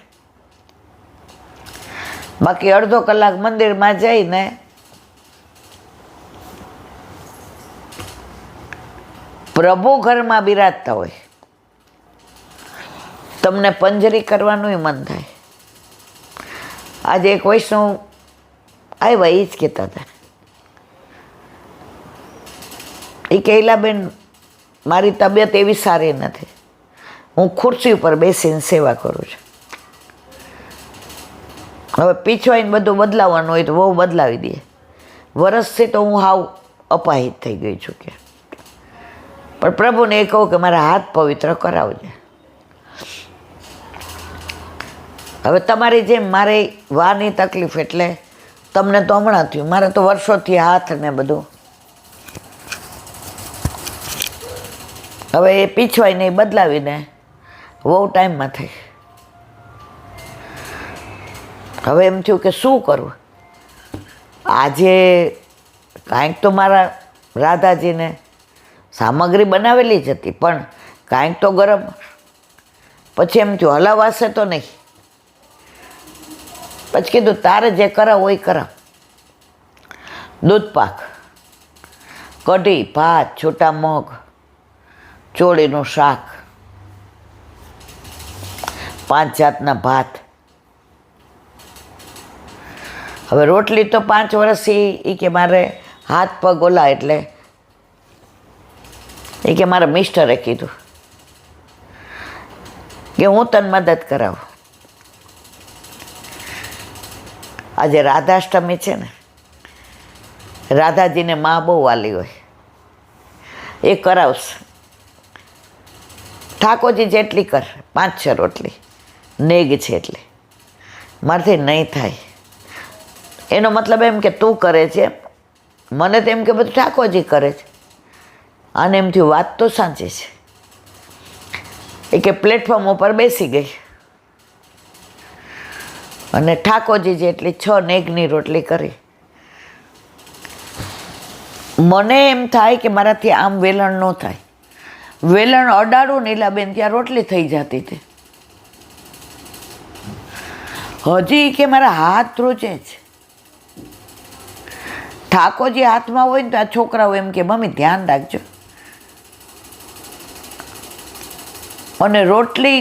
બાકી અડધો કલાક મંદિરમાં જઈને પ્રભુ ઘરમાં બિરાજતા હોય, તમને પંજરી કરવાનું મન થાય. આજે એક વૈષ્ણવ આવ્યા, એ જ કહેતા હતા. એ કહેલાબેન, મારી તબિયત એવી સારી નથી, હું ખુરશી ઉપર બેસીને સેવા કરું છું. હવે પીછવાઈને બધું બદલાવવાનું હોય તો બહુ બદલાવી દે. વરસથી તો હું હાવ અપાહિત થઈ ગઈ છું કે, પણ પ્રભુને એ કહું કે મારા હાથ પવિત્ર કરાવજે. હવે તમારી જેમ મારે વાની તકલીફ, એટલે તમને તો હમણાં થયું, મારે તો વર્ષોથી હાથ ને બધું. હવે એ પીછવાઈને એ બદલાવીને બહુ ટાઈમમાં થઈ. હવે એમ થયું કે શું કરવું. આજે કાંઈક તો મારા રાધાજીને સામગ્રી બનાવેલી જ હતી, પણ કાંઈક તો ગરમ. પછી એમ થયું હલાવાશે તો નહીં. પછી કીધું તારે જે કરાવ એ કરાવ. દૂધ પાક, કઢી, ભાત, છૂટા મગ, ચોળીનું શાક, 5 જાતના ભાત. હવે રોટલી તો 5 વર્ષથી એ કે મારે હાથ પગ ઓલા, એટલે એ કે મારા મિસ્ટરે કીધું કે હું તને મદદ કરાવું. આજે રાધાષ્ટમી છે ને, રાધાજીને માં બહુ વાલી હોય, એ કરાવશે. ઠાકોરજી જેટલી કર, 5-6 રોટલી નેગ છે એટલે મારાથી નહીં થાય. એનો મતલબ એમ કે તું કરે છે, મને તો એમ કે બધું ઠાકોરજી કરે છે. અને એમ થયું વાત તો સાચી છે. એ કે પ્લેટફોર્મ ઉપર બેસી ગઈ અને ઠાકોરજી જેટલી 6 નેગની રોટલી કરી. મને એમ થાય કે મારાથી આમ વેલણ ન થાય. વેલણ અડાડું નીલાબેન ત્યાં રોટલી થઈ જતી હતી. હજી કે મારા હાથ ધ્રુજે છે. ઠાકોરજી હાથમાં હોય ને તો આ છોકરાઓ એમ કે મમ્મી ધ્યાન રાખજો. અને રોટલી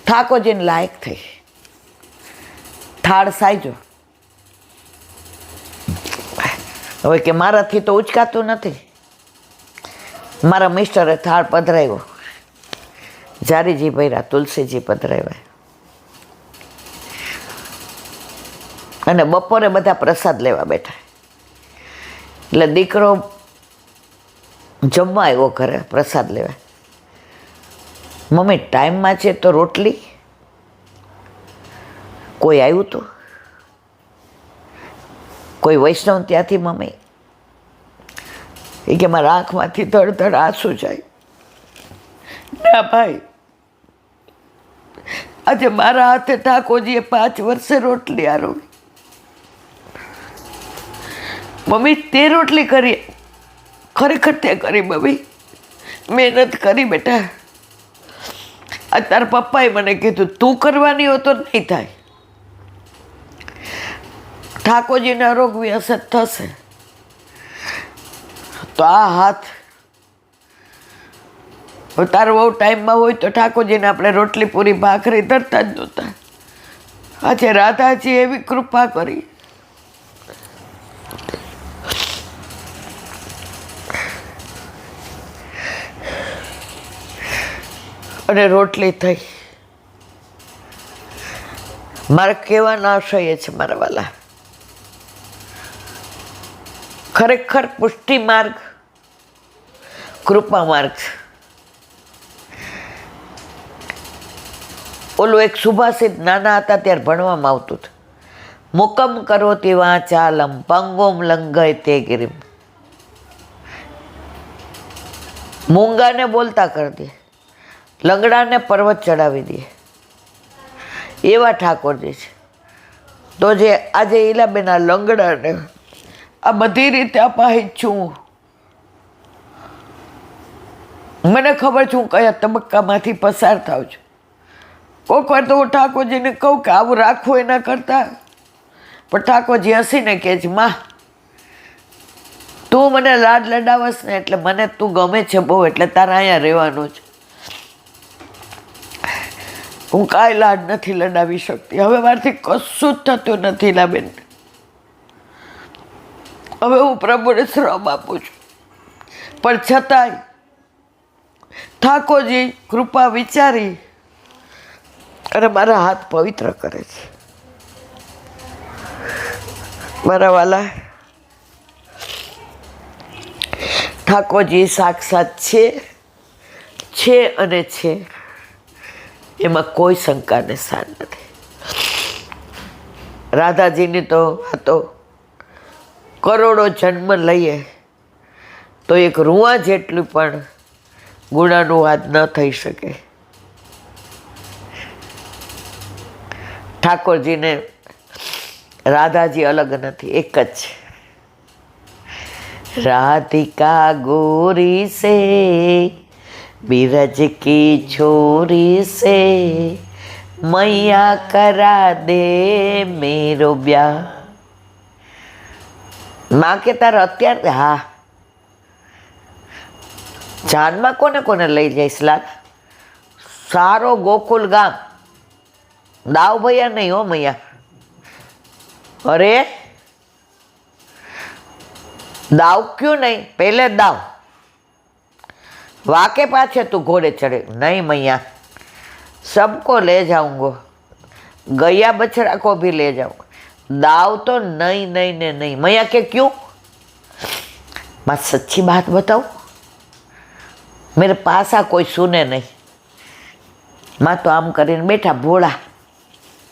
ઠાકોરજીને લાયક થઈ. થાળ સાઈજો. હવે કે મારાથી તો ઉચકાતું નથી. મારા મિસ્ટરે થાળ પધરાવ્યો, જારીજી ભર્યા, તુલસીજી પધરાવ્યા. અને બપોરે બધા પ્રસાદ લેવા બેઠા. એટલે દીકરો જમવા આવ્યો ઘરે પ્રસાદ લેવા. મમ્મી ટાઈમમાં છે તો રોટલી. કોઈ આવ્યું હતું, કોઈ વૈષ્ણવ ત્યાંથી. મમ્મી એ કે મારા આંખમાંથી ધડ આંસુ જાય. ના ભાઈ, આજે મારા હાથે ઠાકોરજીએ 5 વર્ષે રોટલી આરોવી. મમ્મી તે રોટલી કરી, ખરેખર તે કરી મમ્મી, મહેનત કરી બેટા. આ તારા પપ્પાએ મને કીધું તું કરવાની હો તો નહીં થાય. ઠાકોરજીને આરોગવી અસર થશે. તો આ હાથ તારો બહુ ટાઈમમાં હોય તો ઠાકોરજીને આપણે રોટલી પૂરી ભાખરી ધરતા જ નહોતા. આજે રાધાજી એવી કૃપા કરી. અને રોટલી થઈ. મારે કહેવાનો આશય એ છે મારા વાલા, ખરેખર પુષ્ટિ માર્ગ કૃપા માર્ગ છે. ઓલું એક સુભાષિત નાના હતા ત્યારે ભણવામાં આવતું હતું, મુકમ કરો તેવા ચાલમ પંગોમ લંઘય તે ગિરિમ. મૂંગાને બોલતા કરી દે, લંગડાને પર્વત ચડાવી દે, એવા ઠાકોરજી છે. તો જે આજે ઈલાબેના લંગડાને આ બધી રીતે અપાહિત છું, મને ખબર છે હું કયા તબક્કામાંથી પસાર થાઉં છું. કોઈક વાર તો હું ઠાકોરજીને કહું કે આવું રાખવું એના કરતાં, પણ ઠાકોરજી હસીને કહે છે, માં તું મને લાડ લડાવસ ને એટલે મને તું ગમે છે બહુ, એટલે તારે અહીંયા રહેવાનું છે. હું કાંઈ લાડ નથી લડાવી શકતી. હવે મારાથી કશું જ થતું નથી ના બેન. હવે હું પ્રભુને શ્રમ આપું છું, પણ છતાંય ઠાકોરજી કૃપા વિચારી અને મારા હાથ પવિત્ર કરે છે. મારા વાલા, ઠાકોરજી સાક્ષાત છે અને છે, એમાં કોઈ શંકાને સ્થાન નથી. રાધાજીની તો વાતો કરોડો જન્મ લઈએ તો એક રૂવા જેટલું પણ ગુણાનુવાદ ન થઈ શકે. ઠાકોરજીને રાધાજી અલગ નથી, એક જ છે. राधिका गोरी से बिरज की छोरी से मैया करा दे मेरो ब्याह. માં કે તારે અત્યારે હા જાનમાં કોને કોને લઈ જઈશ લાલ? સારો ગોકુલ ગામ, દાવ ભૈયા નહીં હો મૈયા. અરે दाव क्यों नहीं, पहले दाव. वाके पाछे तू घोड़े चढ़े नहीं मैया, सबको ले जाऊंगा, गया बछड़ा को भी ले जाऊंगा. दाव तो नहीं नहीं ने नहीं. मैया के क्यों? मैं सच्ची बात बताऊं, मेरे पास आ कोई सुने नहीं. मैं तो आम કરીને बैठा भोला.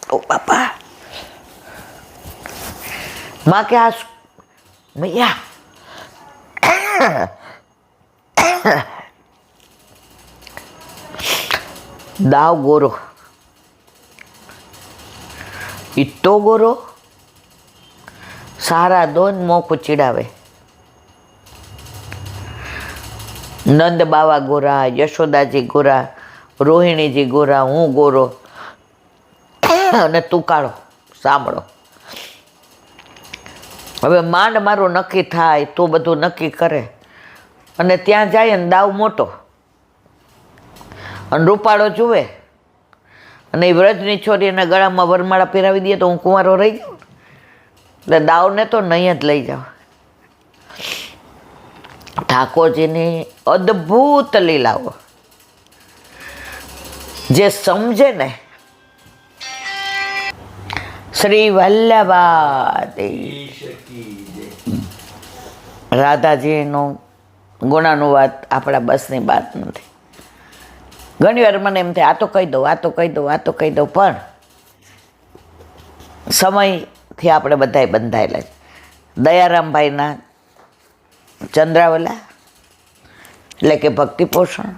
ओ पापा माँ के आ मैया दाव गोरो, इतो गोरो, सारा दोन मोकू चिड़ावे. नंद बाबा गोरा, यशोदाजी गोरा, रोहिणीजी गोरा, हूँ गोरो અને તું કાળો. સાંભળો, હવે માંડ મારું નક્કી થાય તો બધું નક્કી કરે અને ત્યાં જાય ને દાવ મોટો અને રૂપાળો જુએ અને એ વ્રજની છોરી એના ગળામાં વરમાળા પહેરાવી દે તો હું કુંવારો રહી જાઉં. એટલે દાવને તો નહીં જ લઈ જાઉં. ઠાકોરજીની અદ્ભુત લીલાઓ જે સમજે ને, શ્રી વલ્લભાદેવી રાધાજીનું ગુણાનુવાદ આપણા બસની વાત નથી. ઘણી વાર મને એમ થાય આ તો કહી દઉં, આ તો કહી દઉં, આ તો કહી દઉં, પણ સમયથી આપણે બધાય બંધાયેલા છે. દયારામભાઈના ચંદ્રાવલા એટલે કે ભક્તિ પોષણ,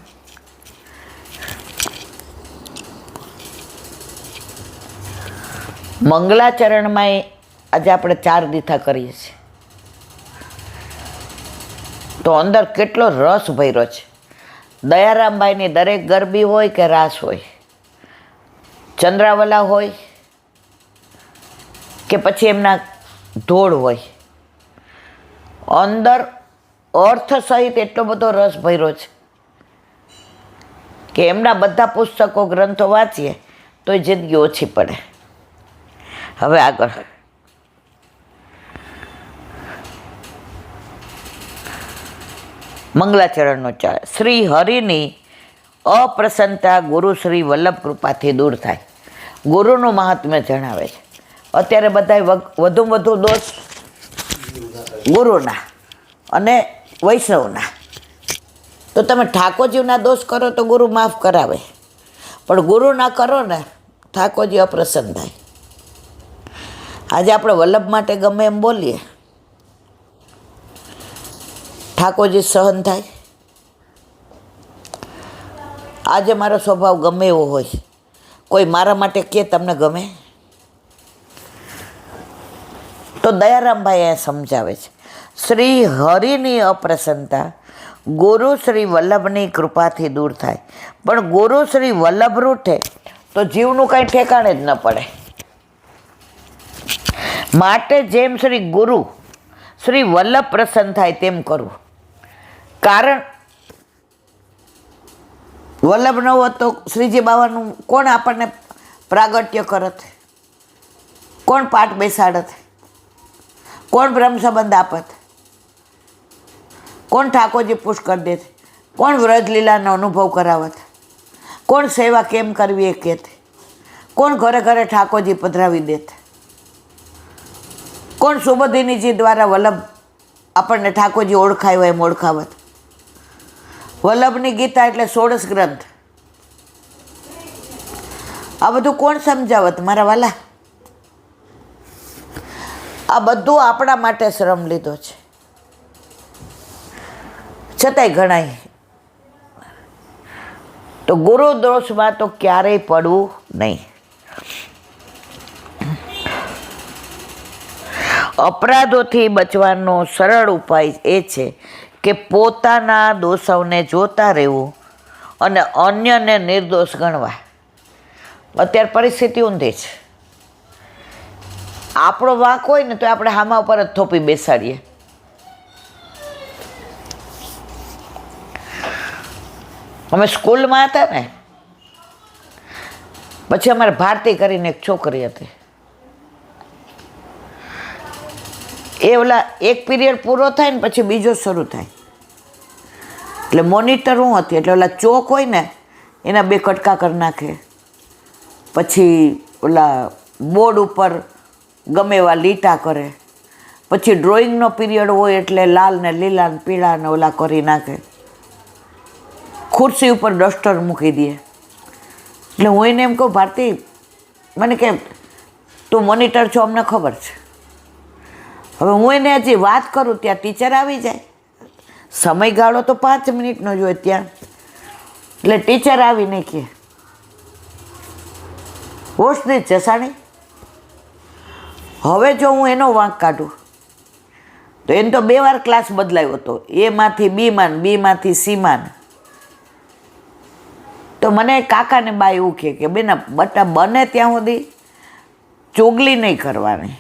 મંગલાચરણમાં આજે આપણે 4 દીથા કરીએ છીએ તો અંદર કેટલો રસ ભર્યો છે. દયારામભાઈની દરેક ગરબી હોય કે રાસ હોય, ચંદ્રાવલા હોય કે પછી એમના ધોળ હોય, અંદર અર્થ સહિત એટલો બધો રસ ભર્યો છે કે એમના બધા પુસ્તકો ગ્રંથો વાંચીએ તો એ જિંદગી ઓછી પડે. હવે આગળ મંગલાચરણનો ચાલ. શ્રી હરિની અપ્રસન્નતા ગુરુ શ્રી વલ્લભ કૃપાથી દૂર થાય. ગુરુનું મહાત્મ્ય જણાવે છે. અત્યારે બધા વધુમાં વધુ દોષ ગુરુના અને વૈષ્ણવના. તો તમે ઠાકોરજીના દોષ કરો તો ગુરુ માફ કરાવે, પણ ગુરુ ના કરો ને ઠાકોરજી અપ્રસન્ન થાય. આજે આપણે વલ્લભ માટે ગમે એમ બોલીએ, ઠાકોરજી સહન થાય. આજે મારો સ્વભાવ ગમે એવો હોય, કોઈ મારા માટે કે તમને ગમે? તો દયારામભાઈ એ સમજાવે છે, શ્રી હરિની અપ્રસન્નતા ગુરુ શ્રી વલ્લભની કૃપાથી દૂર થાય, પણ ગુરુ શ્રી વલ્લભ રૂઠે તો જીવનું કાંઈ ઠેકાણે જ ન પડે. માટે જેમ શ્રી ગુરુ શ્રી વલ્લભ પ્રસન્ન થાય તેમ કરવું. કારણ વલ્લભ ન હોત તો શ્રીજી બાવાનું કોણ આપણને પ્રાગટ્ય કરત? કોણ પાઠ બેસાડત? કોણ બ્રહ્મ સંબંધ આપત? કોણ ઠાકોરજી પુશ કરી દેત? કોણ વ્રજલીલાનો અનુભવ કરાવત? કોણ સેવા કેમ કરવી એ કહેત? કોણ ઘરે ઘરે ઠાકોરજી પધરાવી દેત? કોણ સુબોધિનીજી દ્વારા વલ્લભ આપણને ઠાકોરજી ઓળખાય હોય એમ ઓળખાવત? વલ્લભની ગીતા એટલે 16 ગ્રંથ. આ બધું કોણ સમજાવત મારા વાલા? આ બધું આપણા માટે શ્રમ લીધો છે, છતાંય ગણાય. તો ગુરુ દોષમાં તો ક્યારેય પડવું નહીં. અપરાધોથી બચવાનો સરળ ઉપાય એ છે કે પોતાના દોષોને જોતા રહેવું અને અન્યને નિર્દોષ ગણવા. અત્યારે પરિસ્થિતિ ઊંધી છે. આપણો વાંક હોય ને તો આપણે હામા ઉપર જ થોપી બેસાડીએ. અમે સ્કૂલમાં હતા ને, પછી અમારે ભારતી કરીને એક છોકરી હતી. એ ઓલા એક પીરિયડ પૂરો થાય ને પછી બીજો શરૂ થાય, એટલે મોનિટર હું હતી, એટલે ઓલા ચોક હોય ને એના 2 કટકા કરી નાખે. પછી ઓલા બોર્ડ ઉપર ગમે એવા લીટા કરે. પછી ડ્રોઈંગનો પીરિયડ હોય એટલે લાલ ને લીલા ને પીળા ને ઓલા કરી નાખે. ખુરશી ઉપર ડસ્ટર મૂકી દે. એટલે હું એને એમ કહું, ભારતી, મને કેમ તું મોનિટર છો અમને ખબર છે. હવે હું એને હજી વાત કરું ત્યાં ટીચર આવી જાય. સમયગાળો તો 5 મિનિટનો જ હોય ત્યાં. એટલે ટીચર આવીને કહે, હોશની જસાણી. હવે જો હું એનો વાંક કાઢું તો એને તો 2 વાર ક્લાસ બદલાયો હતો, એમાંથી બીમાં, બીમાંથી સીમાં. તો મને કાકાને બા એવું કે બેના બટા બને ત્યાં સુધી ચોગલી નહીં કરવાની,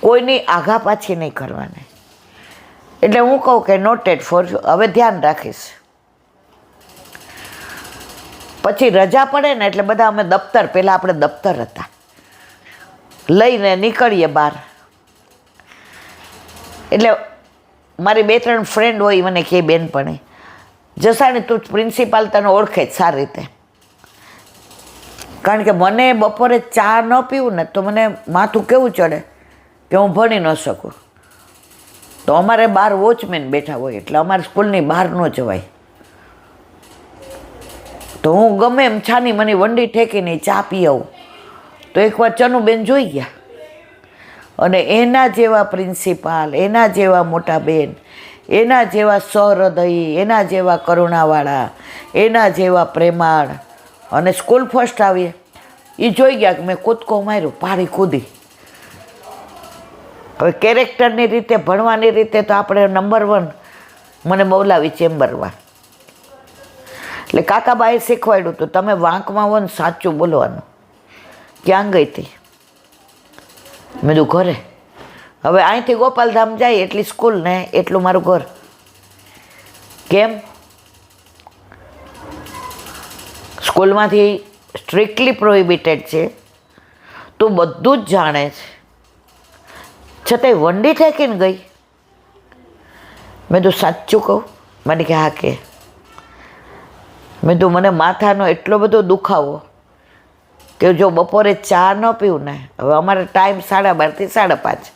કોઈની આઘા પાછી નહીં કરવાની. એટલે હું કહું કે નોટેડ ફોર, હવે ધ્યાન રાખીશ. પછી રજા પડે ને એટલે બધા અમે દફતર, પહેલાં આપણે દફતર હતા, લઈને નીકળીએ બહાર. એટલે મારી 2-3 ફ્રેન્ડ હોય, મને કહે બેનપણી, જસાણી તું પ્રિન્સિપાલ તને ઓળખે જ સારી રીતે. કારણ કે મને બપોરે ચા ન પીવું ને તો મને માથું કેવું ચડે કે હું ભણી ન શકું. તો અમારે બહાર વોચમેન બેઠા હોય, એટલે અમારે સ્કૂલની બહાર ન જવાય. તો હું ગમે એમ છાની મને વંડી ઠેકીને ચા પી આવું. તો એકવાર ચનુબેન જોઈ ગયા, અને એના જેવા પ્રિન્સિપાલ, એના જેવા મોટા બેન, એના જેવા સહૃદયી, એના જેવા કરુણાવાળા, એના જેવા પ્રેમાળ, અને સ્કૂલ ફર્સ્ટ આવીએ. એ જોઈ ગયા કે મેં કૂદકો માર્યો, પાડી કૂદી. હવે કેરેક્ટરની રીતે, ભણવાની રીતે તો આપણે નંબર 1 મને બોલાવી ચેમ્બરમાં. એટલે કાકાબાએ શીખવાડ્યું હતું, તમે વાંકમાં હો ને સાચું બોલવાનું. ક્યાં ગઈ હતી? મેં કીધું ઘરે. હવે અહીંથી ગોપાલધામ જાય એટલી સ્કૂલ ને એટલું મારું ઘર. કેમ? સ્કૂલમાંથી સ્ટ્રિક્ટલી પ્રોહિબિટેડ છે, તું બધું જ જાણે છે, છતાંય વંડી ઠેકીને ગઈ. મેં તું સાચું કહું? મને કે હા. કે મેં તું મને માથાનો એટલો બધો દુખાવો કે જો બપોરે ચા ન પીવું ને, હવે અમારે ટાઈમ 12:30 થી 5:30,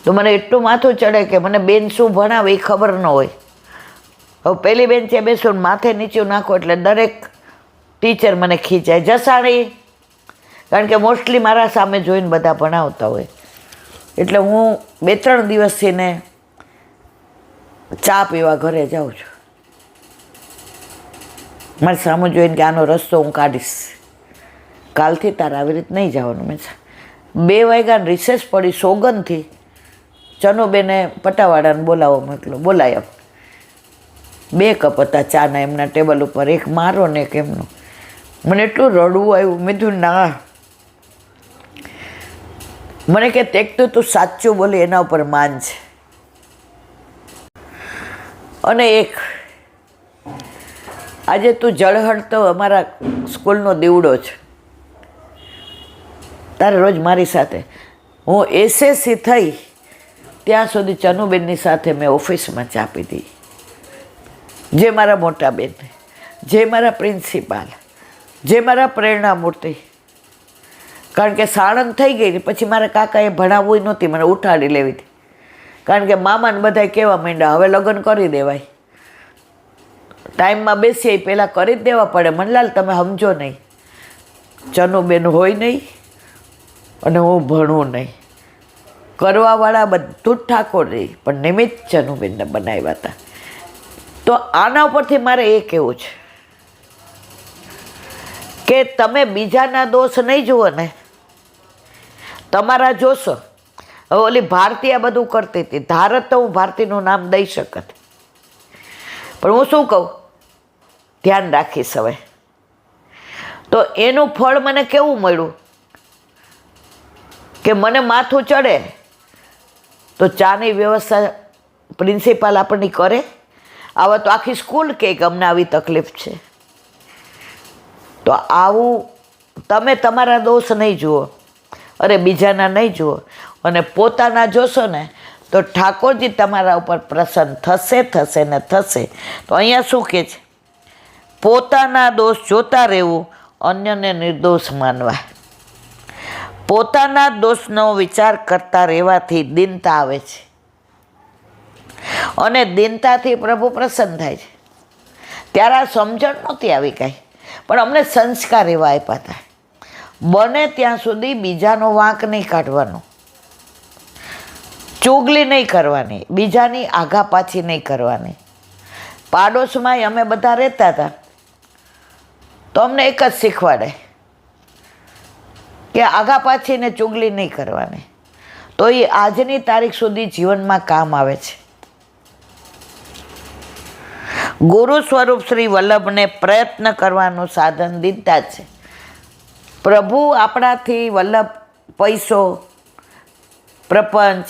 તો મને એટલું માથું ચડે કે મને બેન શું ભણાવે એ ખબર ન હોય. હવે પહેલી બેન્ચે બેસું માથે નીચું નાખો એટલે દરેક ટીચર મને ખીચાય, જસાણી કારણ કે મોસ્ટલી મારા સામે જોઈને બધા ભણાવતા હોય, એટલે હું 2-3 દિવસથી ને ચા પીવા ઘરે જાઉં છું. મારી સામે જોઈને કે આનો રસ્તો હું કાઢીશ, કાલથી તારે આવી રીતે નહીં જવાનું. મેં 2 વાગ્યા રિસેસ પડી, સોગંદથી ચનુબેને પટાવાળાને બોલાવો મોકલો, બોલાયો. 2 કપ હતા ચાના એમના ટેબલ ઉપર, એક મારો ને એક એમનો. મને એટલું રડવું આવ્યું. મેં કીધું ના. મને કે એક તો તું સાચું બોલી એના ઉપર માન છે, અને એક આજે તું જળહળ તો અમારા સ્કૂલનો દીવડો છે. તારે રોજ મારી સાથે, હું એસએસસી થઈ ત્યાં સુધી ચનુબેનની સાથે મેં ઓફિસમાં ચા પીધી. જે મારા મોટા બેન, જે મારા પ્રિન્સિપાલ, જે મારા પ્રેરણામૂર્તિ. કારણ કે સાળંગ થઈ ગઈ પછી મારા કાકાએ ભણાવવું નહોતી, મને ઉઠાડી લેવી હતી. કારણ કે મામાને બધાય કહેવા માંડ્યા હવે લગ્ન કરી દેવાય, ટાઈમમાં બેસીએ પહેલાં કરી જ દેવા પડે. મનલાલ તમે સમજો નહીં, ચનુબેન હોય નહીં અને હું ભણવું નહીં. કરવાવાળા બધું જ ઠાકોર રહી, પણ નિમિત્ત ચનુબેનને બનાવ્યા હતા. તો આના ઉપરથી મારે એ કહેવું છે કે તમે બીજાના દોષ નહીં જુઓ ને, તમારા જોશો. હવે ઓલી ભારતી આ બધું કરતી હતી, ધારત તો હું ભારતીનું નામ દઈ શકત, પણ હું શું કહું, ધ્યાન રાખીશ હવે. તો એનું ફળ મને કેવું મળ્યું કે મને માથું ચડે તો ચાની વ્યવસ્થા પ્રિન્સિપાલ આપણને કરે. આવા તો આખી સ્કૂલ કે અમને આવી તકલીફ છે. તો આવું તમે તમારા દોષ નહીં જુઓ, અરે બીજાના નહીં જુઓ, અને પોતાના જોશો ને તો ઠાકોરજી તમારા ઉપર પ્રસન્ન થશે ને થશે. તો અહીંયા શું કહે છે, પોતાના દોષ જોતા રહેવું, અન્યને નિર્દોષ માનવા. પોતાના દોષનો વિચાર કરતા રહેવાથી દીનતા આવે છે, અને દીનતાથી પ્રભુ પ્રસન્ન થાય છે. ત્યારે આ સમજણ નહોતી આવી કાંઈ, પણ અમને સંસ્કાર એવા આપ્યા હતા, બને ત્યાં સુધી બીજાનો વાંક નહીં કાઢવાનો, ચુગલી નહીં કરવાની, બીજાની આઘા પાછી નહીં કરવાની. પાડોશમાં અમે બધા રહેતા હતા તો અમને એક જ શીખવાડે કે આઘા પાછીને ચુગલી નહીં કરવાની. તો એ આજની તારીખ સુધી જીવનમાં કામ આવે છે. ગુરુ સ્વરૂપ શ્રી વલ્લભને પ્રયત્ન કરવાનું સાધન દીધા છે. પ્રભુ આપણાથી વલ્લભ પૈસો, પ્રપંચ,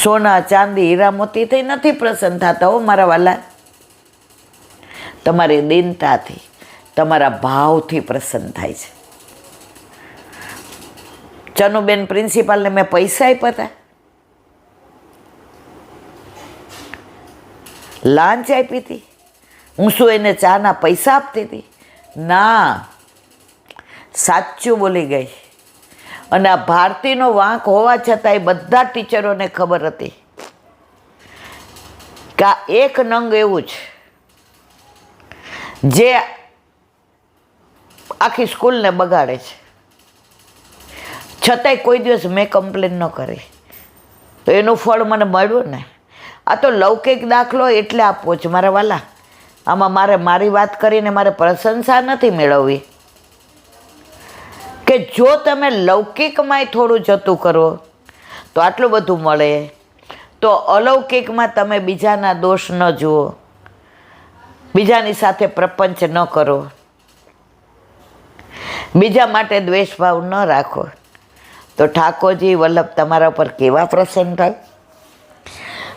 સોના ચાંદી હીરા મોતીથી નથી પ્રસન્ન થતા હો મારા વાલા. તમારી દીનતાથી, તમારા ભાવથી પ્રસન્ન થાય છે. ચનુબેન પ્રિન્સિપાલને મેં પૈસા આપ્યા હતા, લાંચ આપી હતી, હું શું એને ચાના પૈસા આપતી હતી? ના, સાચું બોલી ગઈ. અને આ ભારતીનો વાંક હોવા છતાં એ બધા ટીચરોને ખબર હતી કે આ એક નંગ એવું છે જે આખી સ્કૂલને બગાડે છે, છતાંય કોઈ દિવસ મેં કમ્પ્લેન ન કરી. તો એનું ફળ મને મળ્યું ને. આ તો લૌકિક દાખલો એટલે આપવો છે મારા વાલા. આમાં મારે મારી વાત કરીને મારે પ્રશંસા નથી મેળવવી, કે જો તમે લૌકિકમાંય થોડું જતું કરો તો આટલું બધું મળે, તો અલૌકિકમાં તમે બીજાના દોષ ન જુઓ, બીજાની સાથે પ્રપંચ ન કરો, બીજા માટે દ્વેષભાવ ન રાખો, તો ઠાકોરજી વલ્લભ તમારા ઉપર કેવા પ્રસન્ન થાય.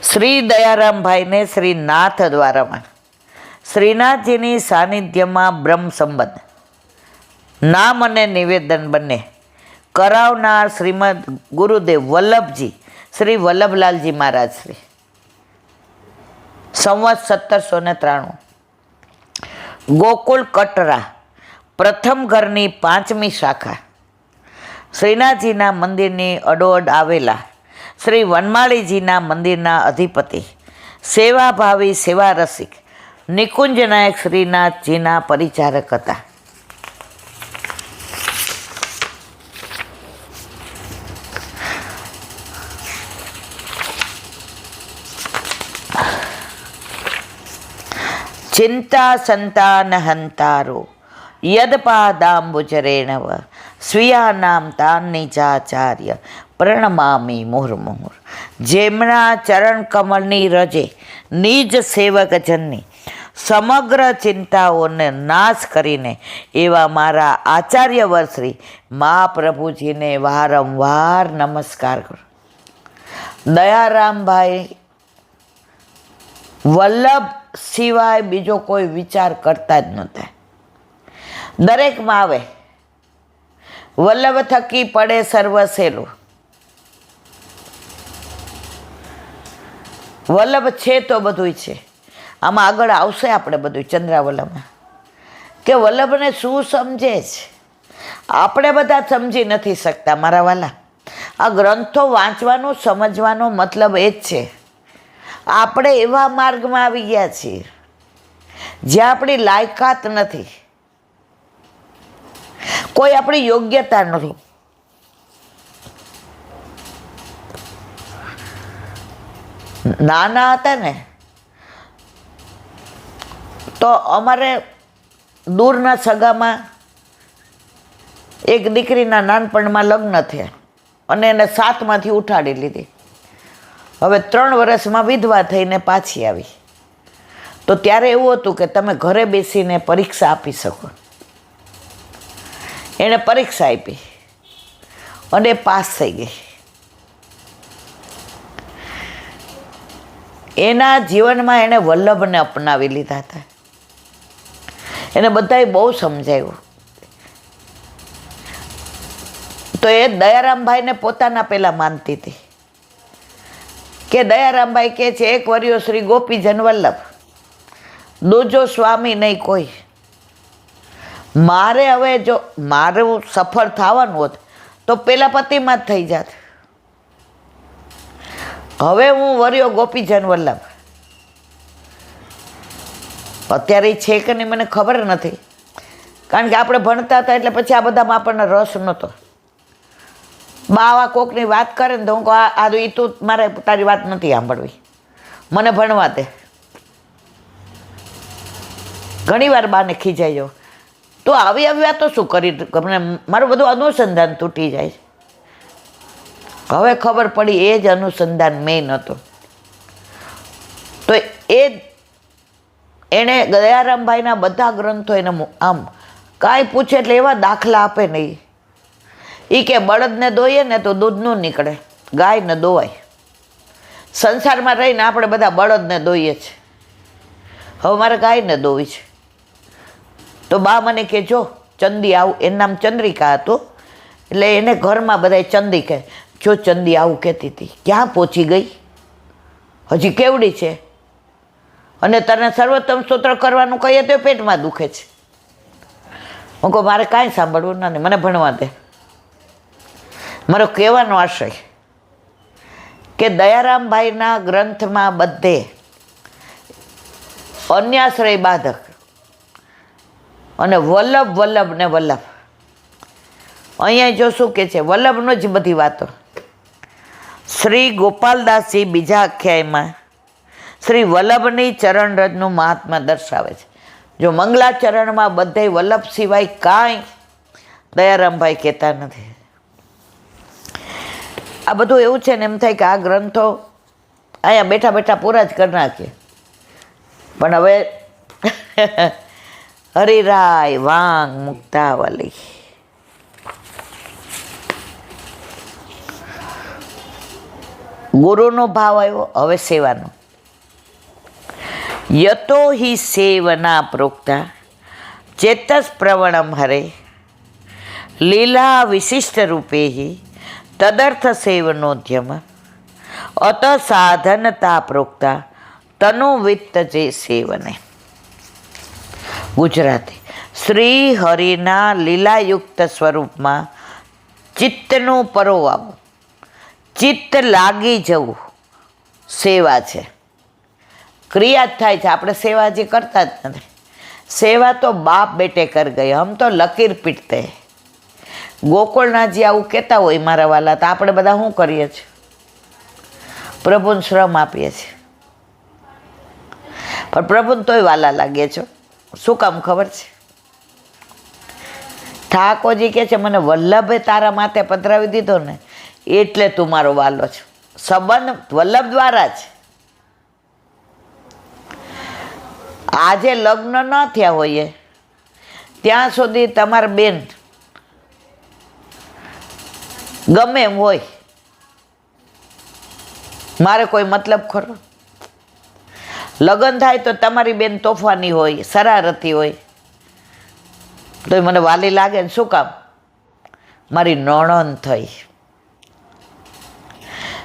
શ્રી દયારામભાઈને શ્રી નાથ દ્વારામાં શ્રીનાથજીની સાનિધ્યમાં બ્રહ્મ સંબંધ નામ અને નિવેદન બંને કરાવનાર શ્રીમદ ગુરુદેવ વલ્લભજી શ્રી વલ્લભલાલજી મહારાજ શ્રી સંવત 1793 ગોકુળ કટરા પ્રથમ ઘરની 5મી શાખા શ્રીનાથજીના મંદિરની અડોઅડ આવેલા શ્રી વનમાળીજીના મંદિરના અધિપતિ સેવાભાવી સેવા રસિક નિકુંજ નાયક શ્રીનાથજીના પરિચારક હતા. ચિંતા સંતાન હંતારો યદપાદાંબુજરેણવ સ્વીયાનામ તાન્નિજાચાર્ય પ્રણમામી મુહુર્મુહુર. જેમના ચરણ કમળની રજે નિજ સેવકજનની સમગ્ર ચિંતાઓને નાશ કરીને એવા મારા આચાર્યવર શ્રી મહાપ્રભુજીને વારંવાર નમસ્કાર કરો. દયારામભાઈ વલ્લભ સિવાય બીજો કોઈ વિચાર કરતા જ નહોતા. દરેકમાં આવે વલ્લભ થકી પડે સર્વ સહેલું. વલ્લભ છે તો બધું છે. આમાં આગળ આવશે આપણે બધું ચંદ્રાવલ્લભમાં કે વલ્લભને શું સમજે છે. આપણે બધા સમજી નથી શકતા મારા વાલા. આ ગ્રંથો વાંચવાનો સમજવાનો મતલબ એ જ છે. આપણે એવા માર્ગમાં આવી ગયા છીએ જ્યાં આપણી લાયકાત નથી, કોઈ આપણી યોગ્યતા નથી. નાના હતા ને તો અમારે દૂરના સગામાં એક દીકરીના નાનપણમાં લગ્ન થયા અને એને 7માંથી ઉઠાડી લીધી. હવે 3 વર્ષમાં વિધવા થઈને પાછી આવી. તો ત્યારે એવું હતું કે તમે ઘરે બેસીને પરીક્ષા આપી શકો. એણે પરીક્ષા આપી અને પાસ થઈ ગઈ. એના જીવનમાં એણે વલ્લભને અપનાવી લીધા હતા. એને બધાએ બહુ સમજાવ્યું. તો એ દયારામભાઈને પોતાના પહેલાં માનતી હતી કે દયારામભાઈ કહે છે એક વર્યો શ્રી ગોપીજન વલ્લભ, દૂજો સ્વામી નહીં કોઈ. મારે હવે જો મારું સફળ થવાનું હોત તો પેલા પતિમાં જ થઈ જાત. હવે હું વર્યો ગોપીજન વલ્લભ. અત્યારે છે કે નહીં મને ખબર નથી, કારણ કે આપણે ભણતા હતા એટલે પછી આ બધામાં આપણને રસ નહોતો. બાવા કોકની વાત કરે ને તો હું કહું આ એ તું મારે તારી વાત નથી સાંભળવી, મને ભણવા દે. ઘણી વાર બાને ખીજાઈ જાઉં તો આવી વાતો શું કરી, મારું બધું અનુસંધાન તૂટી જાય. હવે ખબર પડી એ જ અનુસંધાન મેઇન હતો. તો એ એણે દયારામભાઈના બધા ગ્રંથો એને આમ કાંઈ પૂછે એટલે એવા દાખલા આપે નહીં. એ કે બળદને દોઈએ ને તો દૂધનું નીકળે, ગાયને દોવાય. સંસારમાં રહીને આપણે બધા બળદને દોઈએ છીએ. હવે મારે ગાયને દોવી છે. તો બા મને કે જો ચંદી આવું, એનું નામ ચંદ્રિકા હતું એટલે એને ઘરમાં બધાય ચંદી કહે. જો ચંદી આવું કહેતી હતી, ક્યાં પહોંચી ગઈ, હજી કેવડી છે, અને તને સર્વોત્તમ સ્તોત્ર કરવાનું કહીએ તો પેટમાં દુખે છે. હું કહું મારે કાંઈ સાંભળવું ના, મને ભણવા દે. મારો કહેવાનો આશય કે દયારામભાઈના ગ્રંથમાં બધે અન્યાશ્રય બાધક અને વલ્લભ વલ્લભ ને વલ્લભ. અહીંયા જો શું કે છે, વલ્લભનો જ બધી વાતો. શ્રી ગોપાલદાસજી બીજા અધ્યાયમાં શ્રી વલ્લભની ચરણરજનું મહાત્મા દર્શાવે છે. જો મંગલાચરણમાં બધે વલ્લભ સિવાય કાંઈ દયારામભાઈ કહેતા નથી. આ બધું એવું છે ને એમ થાય કે આ ગ્રંથો અહીંયા બેઠા બેઠા પૂરા જ કરી નાખીએ. પણ હવે હરિરાય વાંગ મુક્તાવલી. ગુરુનો ભાવ આવ્યો, હવે સેવાનો. યતો હિ સેવના પ્રોક્તા ચેતસ પ્રવણમ હરે લીલા વિશિષ્ટ રૂપે તદર્થ સેવનોદ્યમ અત સાધનતા પ્રોક્તા તનુ વિત્ત જે સેવને. ગુજરાતી. શ્રી હરિના લીલાયુક્ત સ્વરૂપમાં ચિત્તનું પરોવાવું, ચિત્ત લાગી જવું સેવા છે. ક્રિયા જ થાય છે, આપણે સેવા જે કરતા જ નથી. સેવા તો બાપ બેટે કર ગઈ, હમ તો લકીર પીટતે. ગોકુળનાથજી આવું કહેતા હોય મારા વાલા, તો આપણે બધા શું કરીએ છીએ? પ્રભુને શ્રમ આપીએ છીએ. પણ પ્રભુને તોય વાલા લાગે છો. શું કામ ખબર છે? ઠાકોરજી કહે છે મને વલ્લભે તારા માથે પધરાવી દીધો ને એટલે તું મારો વાલો છો. સંબંધ વલ્લભ દ્વારા જ. આજે લગ્ન ન થયા હોઈએ ત્યાં સુધી તમારા બેન ગમે એમ હોય, મારે કોઈ મતલબ ખરો? લગ્ન થાય તો તમારી બેન તોફાની હોય, શરારતી હોય, તો મને વાલી લાગે ને. શું કામ? મારી નણંદ થઈ.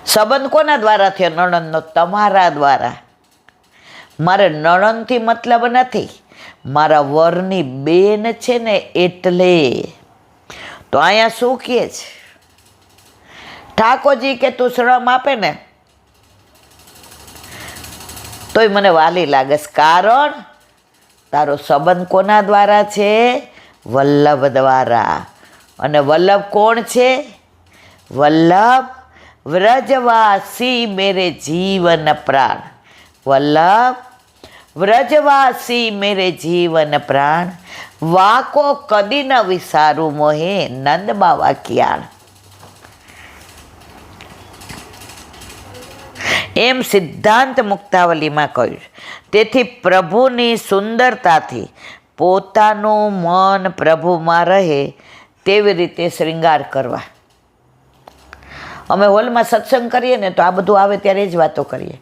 સંબંધ કોના દ્વારા થયો? નણંદનો. તમારા દ્વારા. મારે નણંદથી મતલબ નથી, મારા વરની બેન છે ને એટલે. તો અહીંયા શું કહે છે ઠાકોરજી કે તું શ્રમ આપે ને તોય મને વાલી લાગે. કારણ તારો સંબંધ કોના દ્વારા છે? વલ્લભ દ્વારા. અને વલ્લભ કોણ છે? વલ્લભ વ્રજવાસી મેરે જીવન પ્રાણ. વલ્લભ વ્રજવાસી મેરે જીવન પ્રાણ, વાકો કદી ન વિસારું મોહે નંદ બાવા કિયાળ. એમ સિદ્ધાંત મુક્તાવલીમાં કહ્યું. તેથી પ્રભુની સુંદરતાથી પોતાનું મન પ્રભુમાં રહે તેવી રીતે શ્રૃંગાર કરવા. અમે હોલમાં સત્સંગ કરીએ ને તો આ બધું આવે ત્યારે જ વાતો કરીએ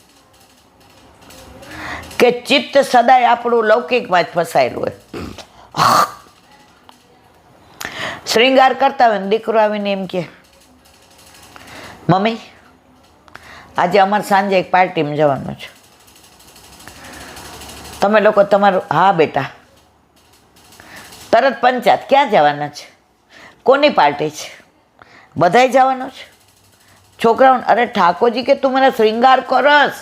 કે ચિત્ત સદાય આપણું લૌકિકમાં જ ફસાયેલું હોય. શ્રૃંગાર કરતા હોય ને દીકરો આવીને એમ કે મમ્મી આજે અમારે સાંજે એક પાર્ટીમાં જવાનું છે, તમે લોકો તમારું. હા બેટા. તરત પંચાયત. ક્યાં જવાના છે? કોની પાર્ટી છે? બધાય જવાનું છે? છોકરાઓ અરે ઠાકોરજી કે તું મને શ્રૃંગાર કરસ,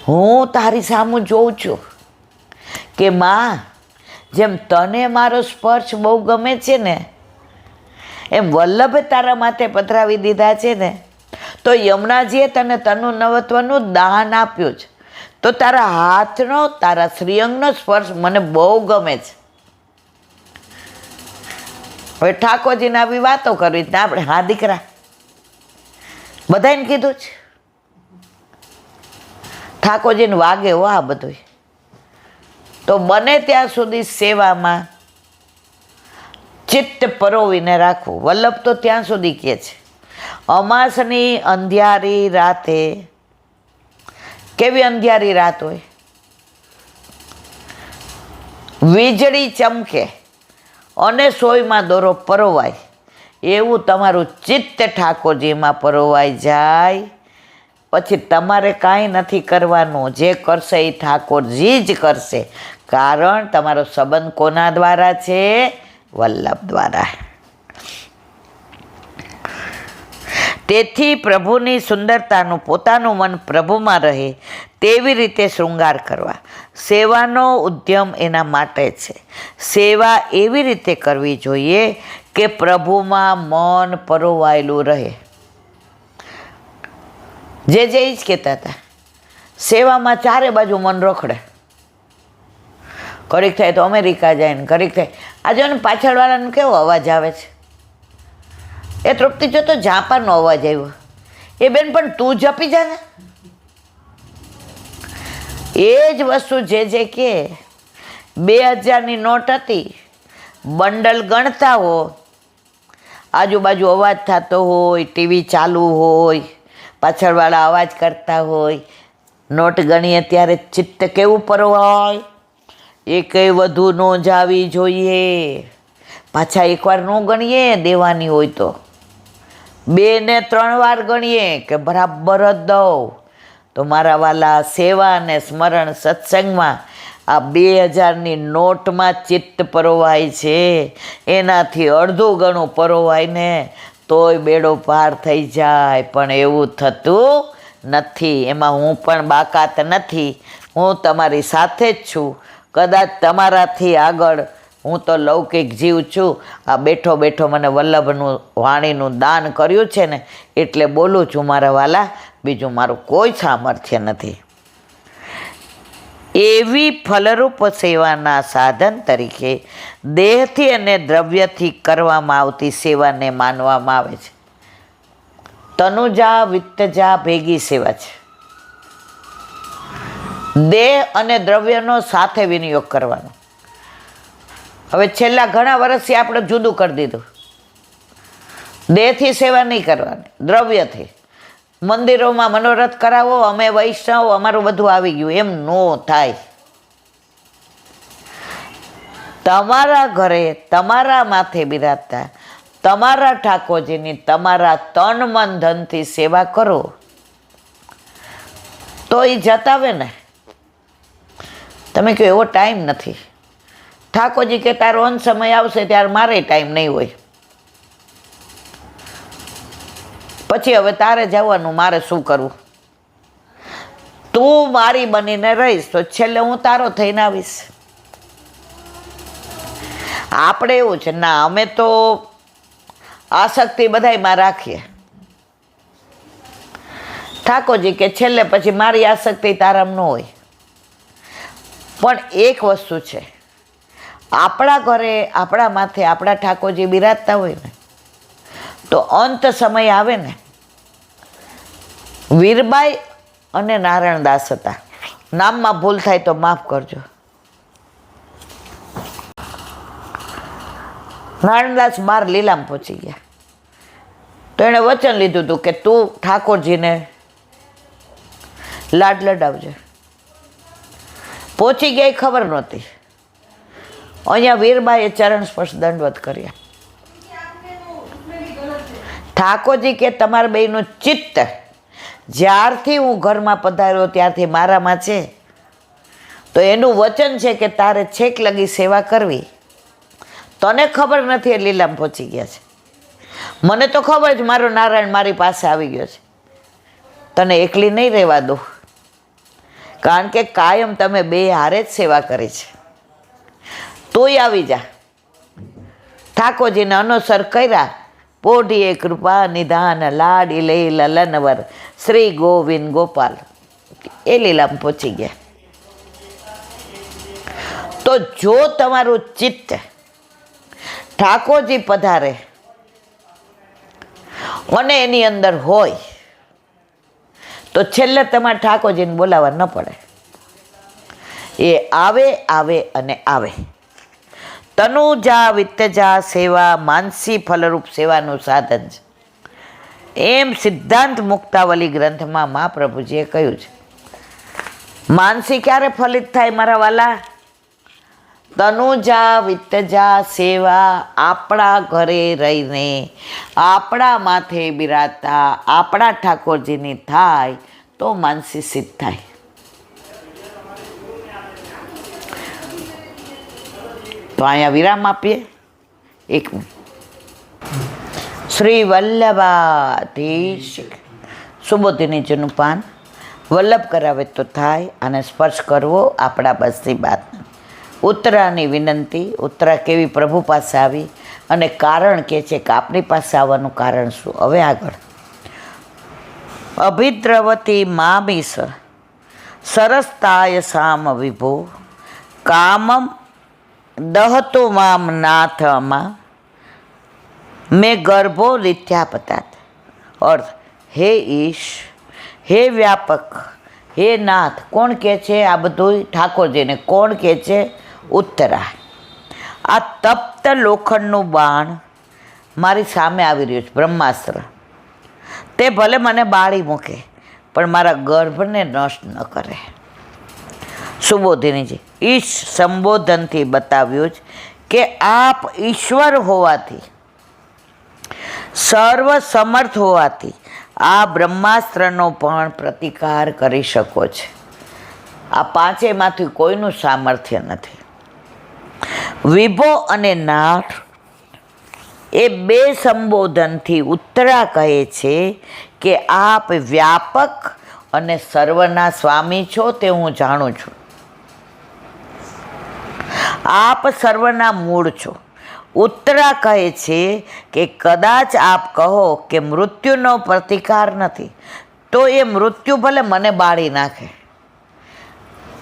હું તારી સામું જોઉં છું કે માં જેમ તને મારો સ્પર્શ બહુ ગમે છે ને એમ વલ્લભે તારા માથે પધરાવી દીધા છે ને, તો યમુનાજીએ તને તનુ નવત્વનું દાન આપ્યું છે, તો તારા હાથનો તારા શ્રીઅંગનો સ્પર્શ મને બહુ ગમે છે. હવે ઠાકોરજીને આવી વાતો કરવી ને આપણે હા દીકરા બધાને કીધું છે. ઠાકોરજીને વાગે હો આ બધું. તો બને ત્યાં સુધી સેવામાં ચિત્ત પરોવીને રાખવું. વલ્લભ તો ત્યાં સુધી કહે છે અમાસની અંધિયારી રાતે. કેવી અંધિયારી રાત હોય? વીજળી ચમકે અને સોયમાં દોરો પરોવાય એવું તમારું ચિત્ત ઠાકોરજીમાં પરોવાઈ જાય પછી તમારે કાંઈ નથી કરવાનું. જે કરશે એ ઠાકોરજી જ કરશે. કારણ તમારો સંબંધ કોના દ્વારા છે? વલ્લભ દ્વારા. તેથી પ્રભુની સુંદરતાનું પોતાનું મન પ્રભુમાં રહે તેવી રીતે શૃંગાર કરવા. સેવાનો ઉદ્યમ એના માટે છે. સેવા એવી રીતે કરવી જોઈએ કે પ્રભુમાં મન પરોવાયેલું રહે. જે જ કહેતા હતા સેવામાં ચારે બાજુ મન રખડે. ઘડીક થાય તો અમેરિકા જાય ને ઘડીક થાય. આજે ને પાછળવાળાનો કેવો અવાજ આવે છે? એ તૃપ્તિ જો તો જાપાનનો અવાજ આવ્યો. એ બેન પણ તું જપી જા ને. એ જ વસ્તુ જે કે 2000ની નોટ હતી, બંડલ ગણતા હો, આજુબાજુ અવાજ થતો હોય, ટીવી ચાલુ હોય, પાછળવાળા અવાજ કરતા હોય, નોટ ગણીએ ત્યારે ચિત્ત કેવું પરોવાય? એ કંઈ વધુ ન જાવી જોઈએ. પાછા એકવાર ન ગણીએ દેવાની હોય તો 2 ને 3 વાર ગણીએ કે બરાબર જ દઉં. તો મારા વાલા સેવા અને સ્મરણ સત્સંગમાં આ 2000ની નોટમાં ચિત્ત પરોવાય છે, એનાથી અડધું ગણું પરોવાય ને તોય બેડો પાર થઈ જાય. પણ એવું થતું નથી. એમાં હું પણ બાકાત નથી. હું તમારી સાથે જ છું. કદાચ તમારાથી આગળ હું તો લૌકિક જીવ છું. આ બેઠો બેઠો મને વલ્લભનું વાણીનું દાન કર્યું છે ને એટલે બોલું છું મારા વાલા. બીજું મારું કોઈ સામર્થ્ય નથી. એવી ફલરૂપ સેવાના સાધન તરીકે દેહથી અને દ્રવ્યથી કરવામાં આવતી સેવાને માનવામાં આવે છે. તનુજા વિત્તજા ભેગી સેવા છે. દેહ અને દ્રવ્યનો સાથે વિનિયોગ કરવાનો. હવે છેલ્લા ઘણા વર્ષથી આપણે જુદું કરી દીધું. દેહથી સેવા નહીં કરવાની, દ્રવ્યથી. મંદિરોમાં મનોરથ કરાવો, અમે વૈષ્ણવ, અમારું બધું આવી ગયું, એમ નો થાય. તમારા ઘરે તમારા માથે બિરાજતા તમારા ઠાકોરજીની તમારા તન મન ધનથી સેવા કરો તો એ જતાવે ને. તમે કહો એવો ટાઈમ નથી. ઠાકોરજી કે તારો અંત સમય આવશે ત્યારે મારે ટાઈમ નહીં હોય, પછી હવે તારે જવાનું, મારે શું કરવું? તું મારી બનીને રહીશ તો છેલ્લે હું તારો થઈને આવીશ. આપણે એવું છે ના, અમે તો આસક્તિ બધાયમાં રાખીએ. ઠાકોરજી કે છેલ્લે પછી મારી આસક્તિ તારામ ન હોય. પણ એક વસ્તુ છે, આપણા ઘરે આપણા માથે આપણા ઠાકોરજી બિરાજતા હોય ને, તો અંત સમય આવે ને. વીરબાઈ અને નારાયણદાસ હતા, નામમાં ભૂલ થાય તો માફ કરજો. નારાયણદાસ બાર લીલામ પહોંચી ગયા તો એણે વચન લીધું હતું કે તું ઠાકોરજીને લાડ લડાવજે. પહોંચી ગયા એ ખબર નહોતી. અહીંયા વીરબાઈએ ચરણ સ્પર્શ દંડવત કર્યા. ઠાકોરજી કે તમારા બેયનું ચિત્ત જ્યારથી હું ઘરમાં પધાર્યો ત્યારથી મારામાં છે, તો એનું વચન છે કે તારે છેક લગી સેવા કરવી. તને ખબર નથી એ લીલામ પહોંચી ગયા છે, મને તો ખબર છે મારો નારાયણ મારી પાસે આવી ગયો છે. તને એકલી નહીં રહેવા દો, કારણ કે કાયમ તમે બે હારે જ સેવા કરી છે. તોય આવી જા. ઠાકોરજીને અનુસર કર્યા. પોઢીએ કૃપા નિધાન લાડી લઈ લલનવર શ્રી ગોવિંદ ગોપાલ, એ લીલામ પહોંચી ગયા. તો જો તમારું ચિત્ત ઠાકોરજી પધારે અને એની અંદર હોય તો છેલ્લે તમારે ઠાકોરજીને બોલાવવા ન પડે. એ આવે આવે અને આવે. તનુજા વિત્તજા સેવા માનસી ફલરૂપ સેવાનું સાધન છે, એમ સિદ્ધાંત મુક્તાવલી ગ્રંથમાં મહાપ્રભુજીએ કહ્યું છે. માનસી ક્યારે ફલિત થાય મારા વાલા? તનુજા વિત્તજા સેવા આપણા ઘરે રહીને આપણા માથે બિરાજતા આપણા ઠાકોરજીની થાય તો માનસી સિદ્ધ થાય. તો અહીંયા વિરામ આપીએ. એક શ્રી વલ્લભાધીશ સુબોધિનીજીનું પાન વલ્લભ કરાવે તો થાય, અને સ્પર્શ કરવો આપણા બસની વાત. ઉત્તરાની વિનંતી. ઉત્તરા કેવી પ્રભુ પાસે આવી અને કારણ કે છે કે આપણી પાસે આવવાનું કારણ શું? હવે આગળ અભિદ્રવતી મામીસ સરસતાય સામ વિભો કામમ દહતો મામ નાથમાં મેં ગર્ભો રીત્યાપતાત. અર્થ, હે ઈશ, હે વ્યાપક, હે નાથ. કોણ કહે છે આ બધું? ઠાકોરજીને. કોણ કહે છે? ઉત્તરા. આ તપ્ત લોખંડનું બાણ મારી સામે આવી રહ્યું છે, બ્રહ્માસ્ત્ર. તે ભલે મને બાળી મૂકે પણ મારા ગર્ભને નષ્ટ ન કરે. સુબોધિનીજી ઈશ સંબોધનથી બતાવ્યું જ કે આપ ઈશ્વર હોવાથી, સર્વ સમર્થ હોવાથી આ બ્રહ્માસ્ત્રનો પણ પ્રતિકાર કરી શકો છો. આ પાંચેયમાંથી કોઈનું સામર્થ્ય નથી. વિભો અને નાથ એ બે સંબોધનથી ઉત્તરા કહે છે કે આપ વ્યાપક અને સર્વના સ્વામી છો, તે હું જાણું છું. આપ સર્વના મૂળ છો. ઉત્તરા કહે છે કે કદાચ આપ કહો કે મૃત્યુનો પ્રતિકાર નથી, તો એ મૃત્યુ ભલે મને બાળી નાખે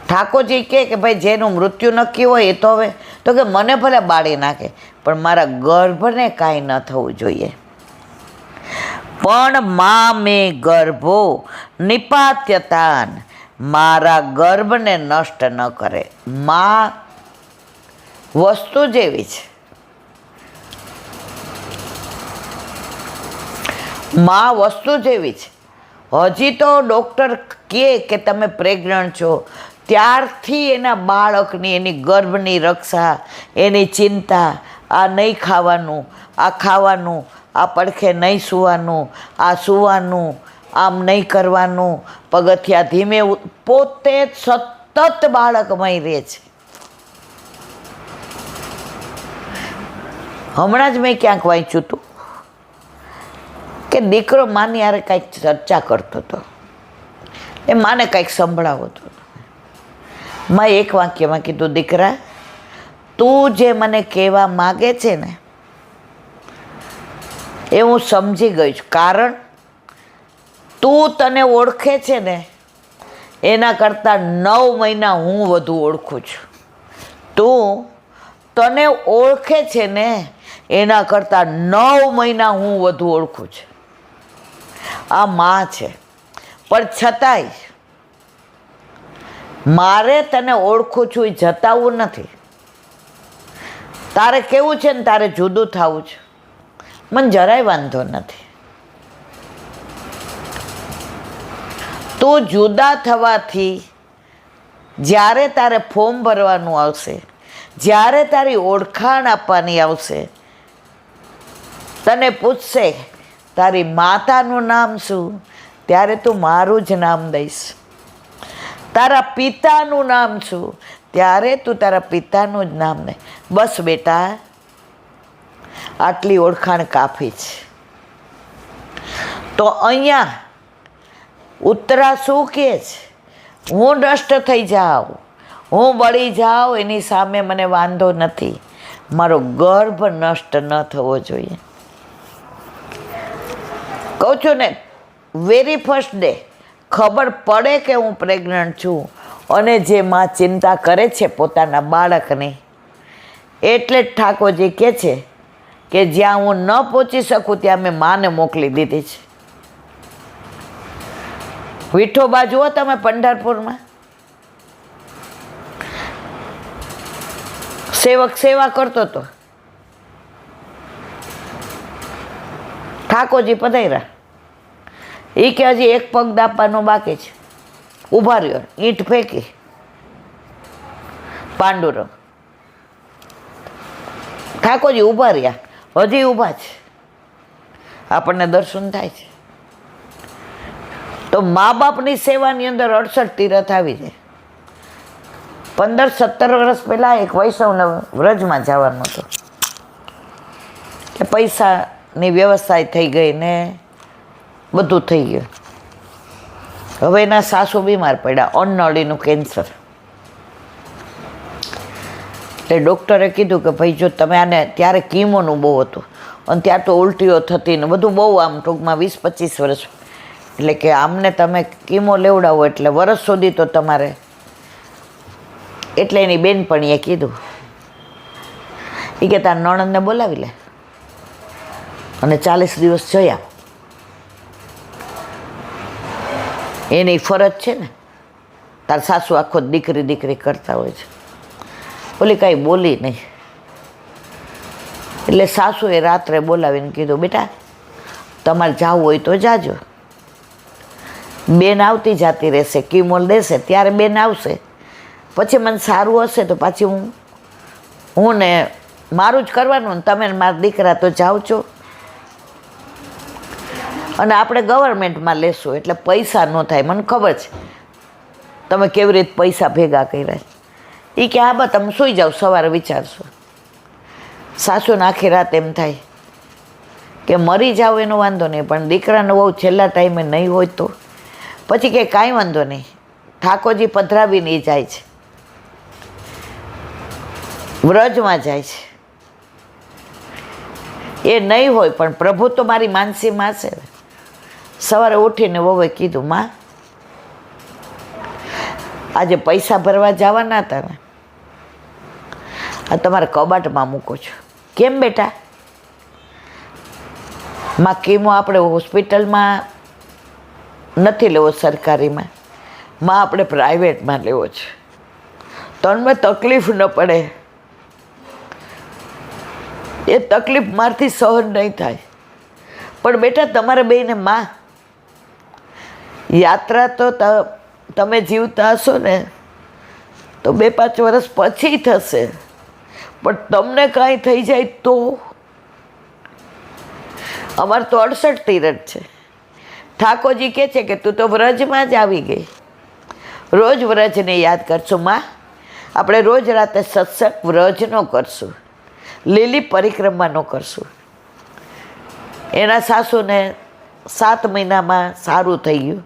ઠાકોરજી કે ભાઈ જેનું મૃત્યુ નક્કી હોય એ તો હવે તો કે મને ભલે બાળી નાખે પણ મારા ગર્ભને કાંઈ ન થવું જોઈએ. પણ મા મે ગર્ભો નિપાત્યતાન, મારા ગર્ભને નષ્ટ ન કરે. મા વસ્તુ જેવી છે, મા વસ્તુ જેવી છે. હજી તો ડૉક્ટર કહે કે તમે પ્રેગ્નન્ટ છો ત્યારથી એના બાળકની, એની ગર્ભની રક્ષા, એની ચિંતા, આ નહીં ખાવાનું, આ ખાવાનું, આ પડખે નહીં સૂવાનું, આ સૂવાનું, આમ નહીં કરવાનું, પગથિયા ધીમે, પોતે સતત બાળકમય રહે છે. હમણાં જ મેં ક્યાંક વાંચ્યું હતું કે દીકરો માની યારે કાંઈક ચર્ચા કરતો હતો, એ માને કાંઈક સંભળાવતો હતો. મેં એક વાક્યમાં કીધું, દીકરા તું જે મને કહેવા માગે છે ને એ હું સમજી ગઈ છું, કારણ તું તને ઓળખે છે ને એના કરતાં 9 મહિના હું વધુ ઓળખું છું. તું તને ઓળખે છે ને એના કરતાં 9 મહિના હું વધુ ઓળખું છું. આ માં છે, પણ છતાંય મારે તને ઓળખું છું એ જતાવવું નથી. તારે કેવું છે ને તારે જુદું થવું છે, મને જરાય વાંધો નથી. તું જુદા થવાથી જ્યારે તારે ફોર્મ ભરવાનું આવશે, જ્યારે તારી ઓળખાણ આપવાની આવશે, તને પૂછશે તારી માતાનું નામ શું, ત્યારે તું મારું જ નામ દઈશ. તારા પિતાનું નામ શું, ત્યારે તું તારા પિતાનું જ નામ દે. બસ બેટા, આટલી ઓળખાણ કાફી છે. તો અહીંયા ઉત્તરા શું કહે છે, હું નષ્ટ થઈ જાઉં, હું બળી જાઉં એની સામે મને વાંધો નથી, મારો ગર્ભ નષ્ટ ન થવો જોઈએ. કહું છું ને, વેરી ફર્સ્ટ ડે ખબર પડે કે હું પ્રેગ્નન્ટ છું અને જે માં ચિંતા કરે છે પોતાના બાળકની, એટલે જ ઠાકોરજી કહે છે કે જ્યાં હું ન પહોંચી શકું ત્યાં મેં માને મોકલી દીધી છે. વિઠોબા જુઓ તમે પંઢરપુરમાં, સેવક સેવા કરતો હતો, ઠાકોરજી પધાર્યા, એ કે હજી એક પગ દાપવાનો બાકી છે, ઊભા રહ્યો, ઈંટ ફેંકી, પાંડુરંગ ઠાકોરજી ઊભા રહ્યા, હજી ઊભા છે, આપણને દર્શન થાય છે. તો મા બાપની સેવાની અંદર 68 તીરથ આવી જાય. 15-17 વર્ષ પહેલાં એક વૈષ્ણવને વ્રજમાં જવાનું હતું કે પૈસાની વ્યવસ્થા થઈ ગઈ ને બધું થઈ ગયું. હવે એના સાસુ બીમાર પડ્યા, અન્નનળીનું કેન્સર. એટલે ડૉક્ટરે કીધું કે ભાઈ જો તમે આને, ત્યારે કીમોનું બહુ હતું અને ત્યાં તો ઉલટીઓ થતી ને બધું બહુ, આમ ટૂંકમાં 20-25 વર્ષ, એટલે કે આમને તમે કીમો લેવડાવો એટલે વર્ષ સુધી તો તમારે. એટલે એની બેનપણીએ કીધું, એ કે તાર નણંદને બોલાવી લે અને 40 દિવસ જયા, એની ફરજ છે ને. તાર સાસુ આખો દીકરી દીકરી કરતા હોય છે. ઓલી કાંઈ બોલી નહીં. એટલે સાસુએ રાત્રે બોલાવીને કીધું, બેટા તમારે જવું હોય તો જાજો, બેન આવતી જાતી રહેશે, કીમોલ દેશે ત્યારે બેન આવશે, પછી મને સારું હશે તો પાછી હું ને મારું જ કરવાનું, ને તમે મારા દીકરા તો જાઓ છો. અને આપણે ગવર્મેન્ટમાં લેશું એટલે પૈસા ન થાય, મને ખબર છે તમે કેવી રીતે પૈસા ભેગા કર્યા. એ કે હા બા તમે સૂઈ જાઓ, સવારે વિચારશો. સાસુને આખી રાત એમ થાય કે મરી જાઓ એનો વાંધો નહીં, પણ દીકરાનો બહુ છેલ્લા ટાઈમે નહીં હોય તો પછી કે કાંઈ વાંધો નહીં, ઠાકોરજી પધરાવીને જાય છે, વ્રજમાં જાય છે, એ નહીં હોય પણ પ્રભુ તો મારી માનસીમાં છે. સવારે ઉઠીને વહુએ કીધું, માં આજે પૈસા ભરવા જવાના હતા ને, આ તમારા કબાટમાં મૂકો છો. કેમ બેટા? માં કીમો આપણે હોસ્પિટલમાં નથી લેવો, સરકારીમાં. માં આપણે પ્રાઇવેટમાં લેવો છે, તમને તકલીફ ન પડે. એ તકલીફ મારથી સહન નહીં થાય. પણ બેટા તમારે બેને માં, યાત્રા તો તમે જીવતા હશો ને તો 2-5 વર્ષ પછી થશે, પણ તમને કાંઈ થઈ જાય તો? અમારે તો 68 તીરથ છે. ઠાકોરજી કહે છે કે તું તો વ્રજમાં જ આવી ગઈ, રોજ વ્રજને યાદ કરશું માં. આપણે રોજ રાતે સત્સંગ વ્રજનો કરશું, લીલી પરિક્રમાનો કરશું. એના સાસુને 7 મહિનામાં સારું થઈ ગયું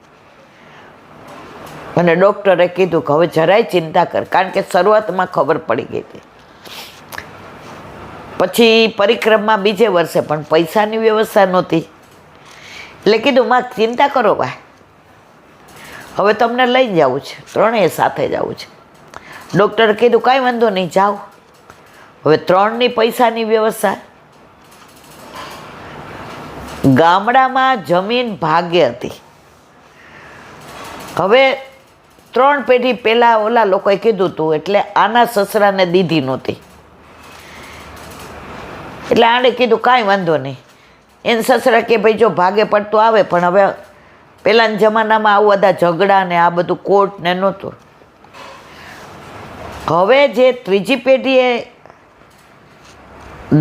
અને ડૉક્ટરે કીધું કે હવે જરાય ચિંતા કર, કારણ કે શરૂઆતમાં ખબર પડી ગઈ હતી. પછી પરિક્રમા બીજે વર્ષે પણ પૈસાની વ્યવસ્થા નહોતી, એટલે કીધું માં ચિંતા કરો ભાઈ, હવે તમને લઈ જવું છે, ત્રણેય સાથે જવું છે. ડૉક્ટરે કીધું કાંઈ વાંધો નહીં, જાઓ. હવે 3ની પૈસાની વ્યવસ્થા. ગામડામાં જમીન ભાગ્ય હતી. હવે 3 પેઢી પહેલાં ઓલા લોકોએ કીધું હતું, એટલે આના સસરાને દીધી નહોતી, એટલે આણે કીધું કાંઈ વાંધો નહીં. એને સસરા કે ભાઈ જો ભાગે પડતું આવે, પણ હવે પહેલાંના જમાનામાં આવું બધા ઝઘડા ને આ બધું કોર્ટ ને નહોતું. હવે જે 3જી પેઢીએ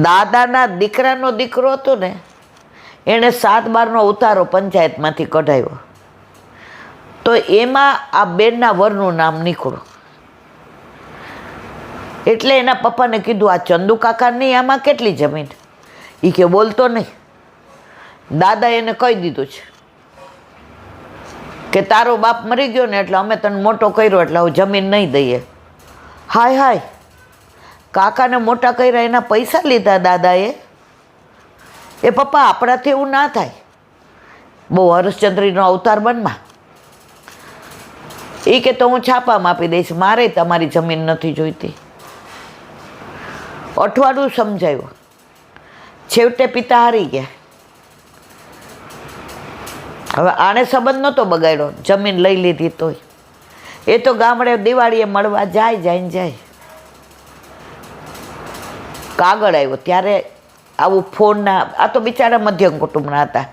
દાદાના દીકરાનો દીકરો હતો ને, એણે 7/12નો ઉતારો પંચાયતમાંથી કઢાવ્યો, તો એમાં આ બેનના વરનું નામ નીકળ્યું. એટલે એના પપ્પાને કીધું આ ચંદુ કાકાની આમાં કેટલી જમીન? એ કે બોલતો નહીં. દાદા એને કહી દીધું છે કે તારો બાપ મરી ગયો ને એટલે અમે તને મોટો કર્યો, એટલે હવે જમીન નહીં દઈએ. હાય હાય, કાકાને મોટા કર્યા એના પૈસા લીધા દાદાએ? એ પપ્પા આપણાથી એવું ના થાય, બહુ હરશ્ચંદ્રીનો અવતાર બનમાં. એ કે તો હું છાપામાં આપી દઈશ, મારે તમારી જમીન નથી જોઈતી. અઠવાડિયું સમજાયું, છેવટે પિતા હારી ગયા. હવે આણે સંબંધ નહોતો બગાડ્યો, જમીન લઈ લીધી તોય. એ તો ગામડે દિવાળીએ મળવા જાય. કાગળ આવ્યો ત્યારે આવું ફોનના, આ તો બિચારા મધ્યમ કુટુંબના હતા.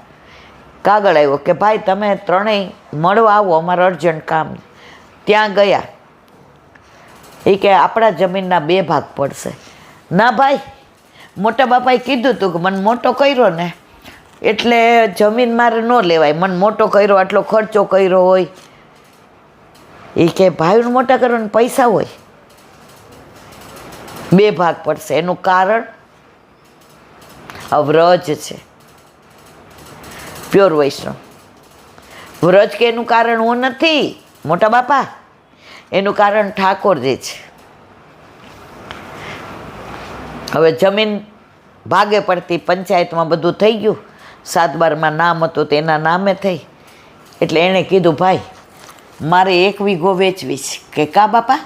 કાગળ આવ્યો કે ભાઈ તમે ત્રણેય મળવા આવો, અમારે અર્જન્ટ કામ. ત્યાં ગયા. એ કે આપણા જમીનના 2 ભાગ પડશે. ના ભાઈ, મોટા બાપાએ કીધું હતું કે મને મોટો કર્યો ને એટલે જમીન મારે ન લેવાય, મને મોટો કર્યો, આટલો ખર્ચો કર્યો હોય. એ કે ભાઈને મોટા કરવાના પૈસા હોય, 2 ભાગ પડશે. એનું કારણ વ્રજ છે, પ્યોર વૈષ્ણવ વ્રજ. કે એનું કારણ હું નથી મોટા બાપા, એનું કારણ ઠાકોરજી છે. હવે જમીન ભાગે પડતી, પંચાયતમાં બધું થઈ ગયું, 7/12માં નામ હતું તેના નામે થઈ. એટલે એણે કીધું ભાઈ મારે 1 વીઘો વેચવી છે. કે કા બાપા?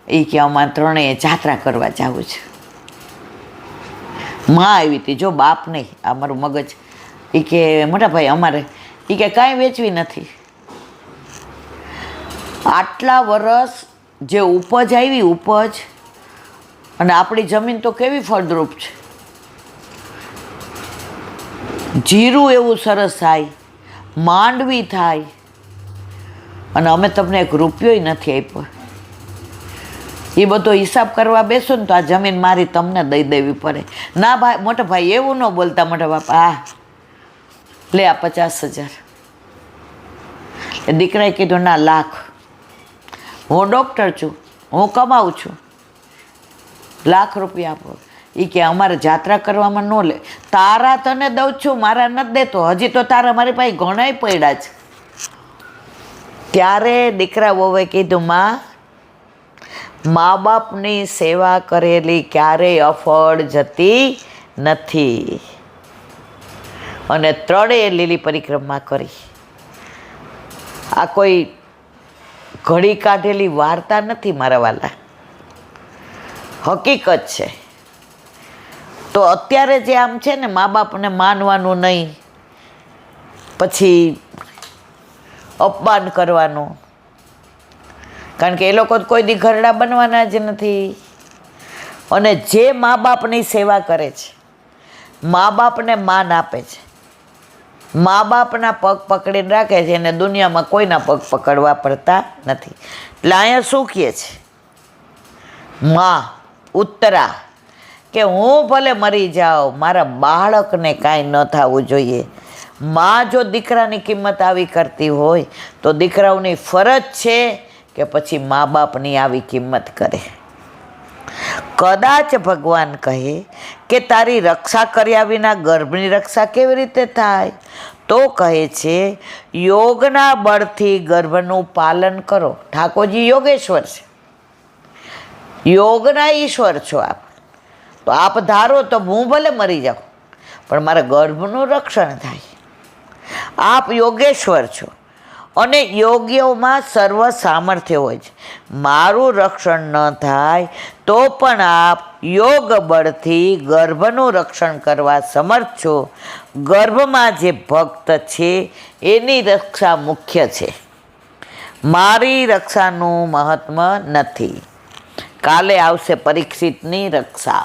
એ કે અમારે ત્રણેય જાત્રા કરવા જવું છે. માં આવી હતી, જો બાપ નહીં, આ મારું મગજ. એ કે મોટા ભાઈ અમારે, એ કે કાંઈ વેચવી નથી. આટલા વર્ષ જે ઉપજ આવી, ઉપજ, અને આપણી જમીન તો કેવી ફળદ્રુપ છે. જીરું એવું સરસ થાય, માંડવી થાય, અને અમે તમને 1 રૂપિયોય નથી આપ્યો. એ બધો હિસાબ કરવા બેસો ને તો આ જમીન મારી તમને દઈ દેવી પડે. ના ભાઈ, મોટા ભાઈ એવું ન બોલતા મોટા બાપા. આ લે આ 50,000. એ દીકરાએ કીધું ના, 1,00,000. હું ડૉક્ટર છું, હું કમાઉં છું, 1,00,000 રૂપિયા આપો. એ કે અમારે જાત્રા કરવામાં ન લે. તારા તને દઉં છું, મારા નથી દેતો. હજી તો તારા મારી પાસે ઘણાય પડ્યા છે. ત્યારે દીકરા વહુએ કીધું મા બાપની સેવા કરેલી ક્યારેય અફળ જતી નથી. અને 3 લીલી પરિક્રમા કરી. આ કોઈ ઘડી કાઢેલી વાર્તા નથી મારા વાલા, હકીકત છે. તો અત્યારે જે આમ છે ને મા બાપને માનવાનું નહીં, પછી અપમાન કરવાનું, કારણ કે એ લોકો કોઈ દી ઘરડા બનવાના જ નથી. અને જે મા બાપની સેવા કરે છે, મા બાપને માન આપે છે, મા બાપના પગ પકડીને રાખે છે, એને દુનિયામાં કોઈના પગ પકડવા પડતા નથી. એટલે અહીંયા શું કહે છે મા ઉત્તરા, કે હું ભલે મરી જાઉં, મારા બાળકને કાંઈ ન થવું જોઈએ. મા જો દીકરાની કિંમત આવી કરતી હોય તો દીકરાઓની ફરજ છે કે પછી મા બાપની આવી કિંમત કરે. કદાચ ભગવાન કહે કે તારી રક્ષા કર્યા વિના ગર્ભની રક્ષા કેવી રીતે થાય, તો કહે છે યોગના બળથી ગર્ભનું પાલન કરો. ઠાકોરજી યોગેશ્વર છે, યોગના ઈશ્વર છો આપ. તો આપ ધારો તો હું ભલે મરી જાઉં પણ મારા ગર્ભનું રક્ષણ થાય. આપ યોગેશ્વર છો અને યોગીઓમાં સર્વ સામર્થ્ય હોય છે. મારું રક્ષણ ન થાય તો પણ આપ યોગ બળથી ગર્ભનું રક્ષણ કરવા સમર્થ છો. ગર્ભમાં જે ભક્ત છે એની રક્ષા મુખ્ય છે, મારી રક્ષાનું મહત્વ નથી. કાલે આવશે પરીક્ષિતની રક્ષા.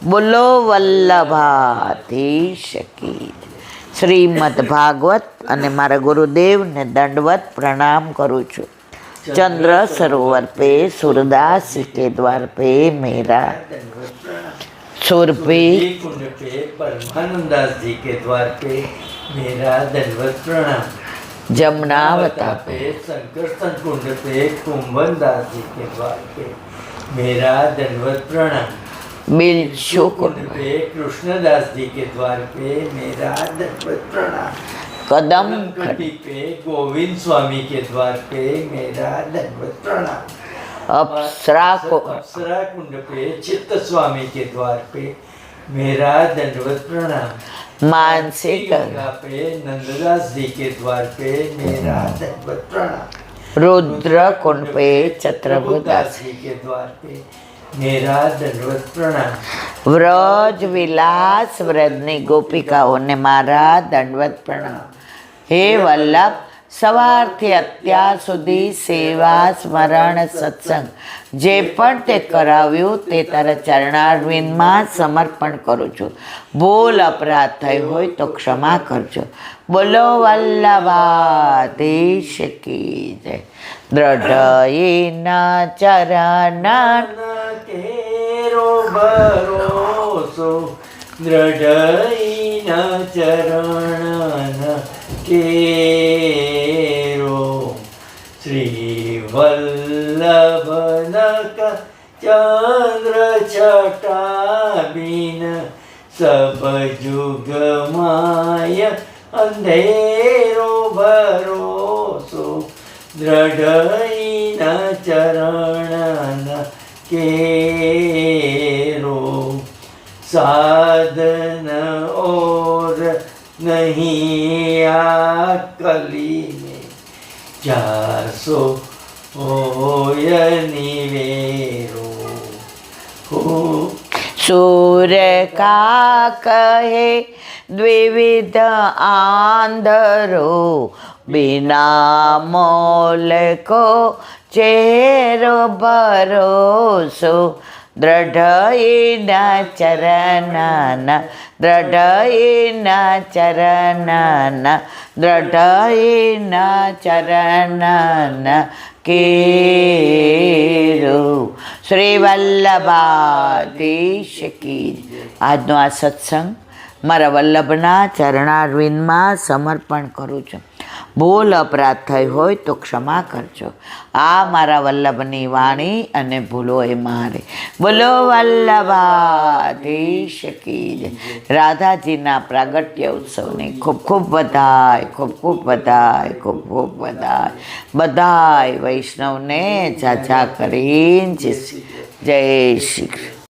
બોલો વલ્લભાધીશ કી. શ્રીમદ ભાગવત અને મારા ગુરુદેવને દંડવત પ્રણામ કરું છું. चंद्र सरोवर पे सूरदास के द्वार पे मेरा सुर पे कुंड पे परमानंदास जी के द्वार पे मेरा दंडवत प्रणाम. जमुनावता पे संकर्षण कुंड पे कुंभनदास जी के द्वार पे मेरा दंडवत प्रणाम. बिलशु कुंड पे कृष्णदास जी के द्वार पे मेरा दंडवत प्रणाम. कदम घटी पे गोविंद स्वामी के द्वार पे मेरा दंडवत प्रणाम. अप्सरा को अप्सरा कुंड पे चित्त स्वामी के द्वार पे मेरा दंडवत प्रणाम. मानसिक गंगा पे नंददास जी के द्वार पे मेरा दंडवत प्रणाम. रुद्र कुंड पे छत्रभुदास जी के द्वार पे मेरा दंडवत प्रणाम. व्रज विलास व्रजनी गोपिकाओने मारा दंडवत प्रणाम. हे वल्लभ, સવારથી અત્યાર સુધી સેવા સ્મરણ સત્સંગ જે પણ તે કરાવ્યું તે તારા ચરણારવિંદમાં સમર્પણ કરું છું. ભૂલ અપરાધ થઈ હોય તો ક્ષમા કરજો. બોલો વલ્લભાધીશ કી જય. દ્રઢયના ચરણા કેરો ભરોસો દ્રઢયના ચરણ केरो. श्री वल्लभनक चंद्र छटाबीन सब जुग माय अंधेरो भरोसो दृढ़ चरण केरो. साधन और नहीं आकली में 400 होय निवेरो. सूर्य का कहे द्विविध आंधरो बिना मोल को चेहरो भरोसो. दृढ़यना चरणाना दृढ़यना चरणाना दृढ़यना चरणाना केरो. શ્રી વલ્લભાધીશ કી. આજનો આ સત્સંગ મારા વલ્લભના ચરણારવિંદમાં સમર્પણ કરું છું. ભૂલ અપરાધ થઈ હોય તો ક્ષમા કરજો. આ મારા વલ્લભની વાણી અને ભૂલો એ મારે. બોલો વલ્લભાધીશ કી જય. રાધાજીના પ્રાગટ્ય ઉત્સવની ખૂબ ખૂબ વધાય, ખૂબ ખૂબ વધાય, ખૂબ ખૂબ વધાય. બધાય વૈષ્ણવને ઝાઝા કરીને જય શ્રી કૃષ્ણ.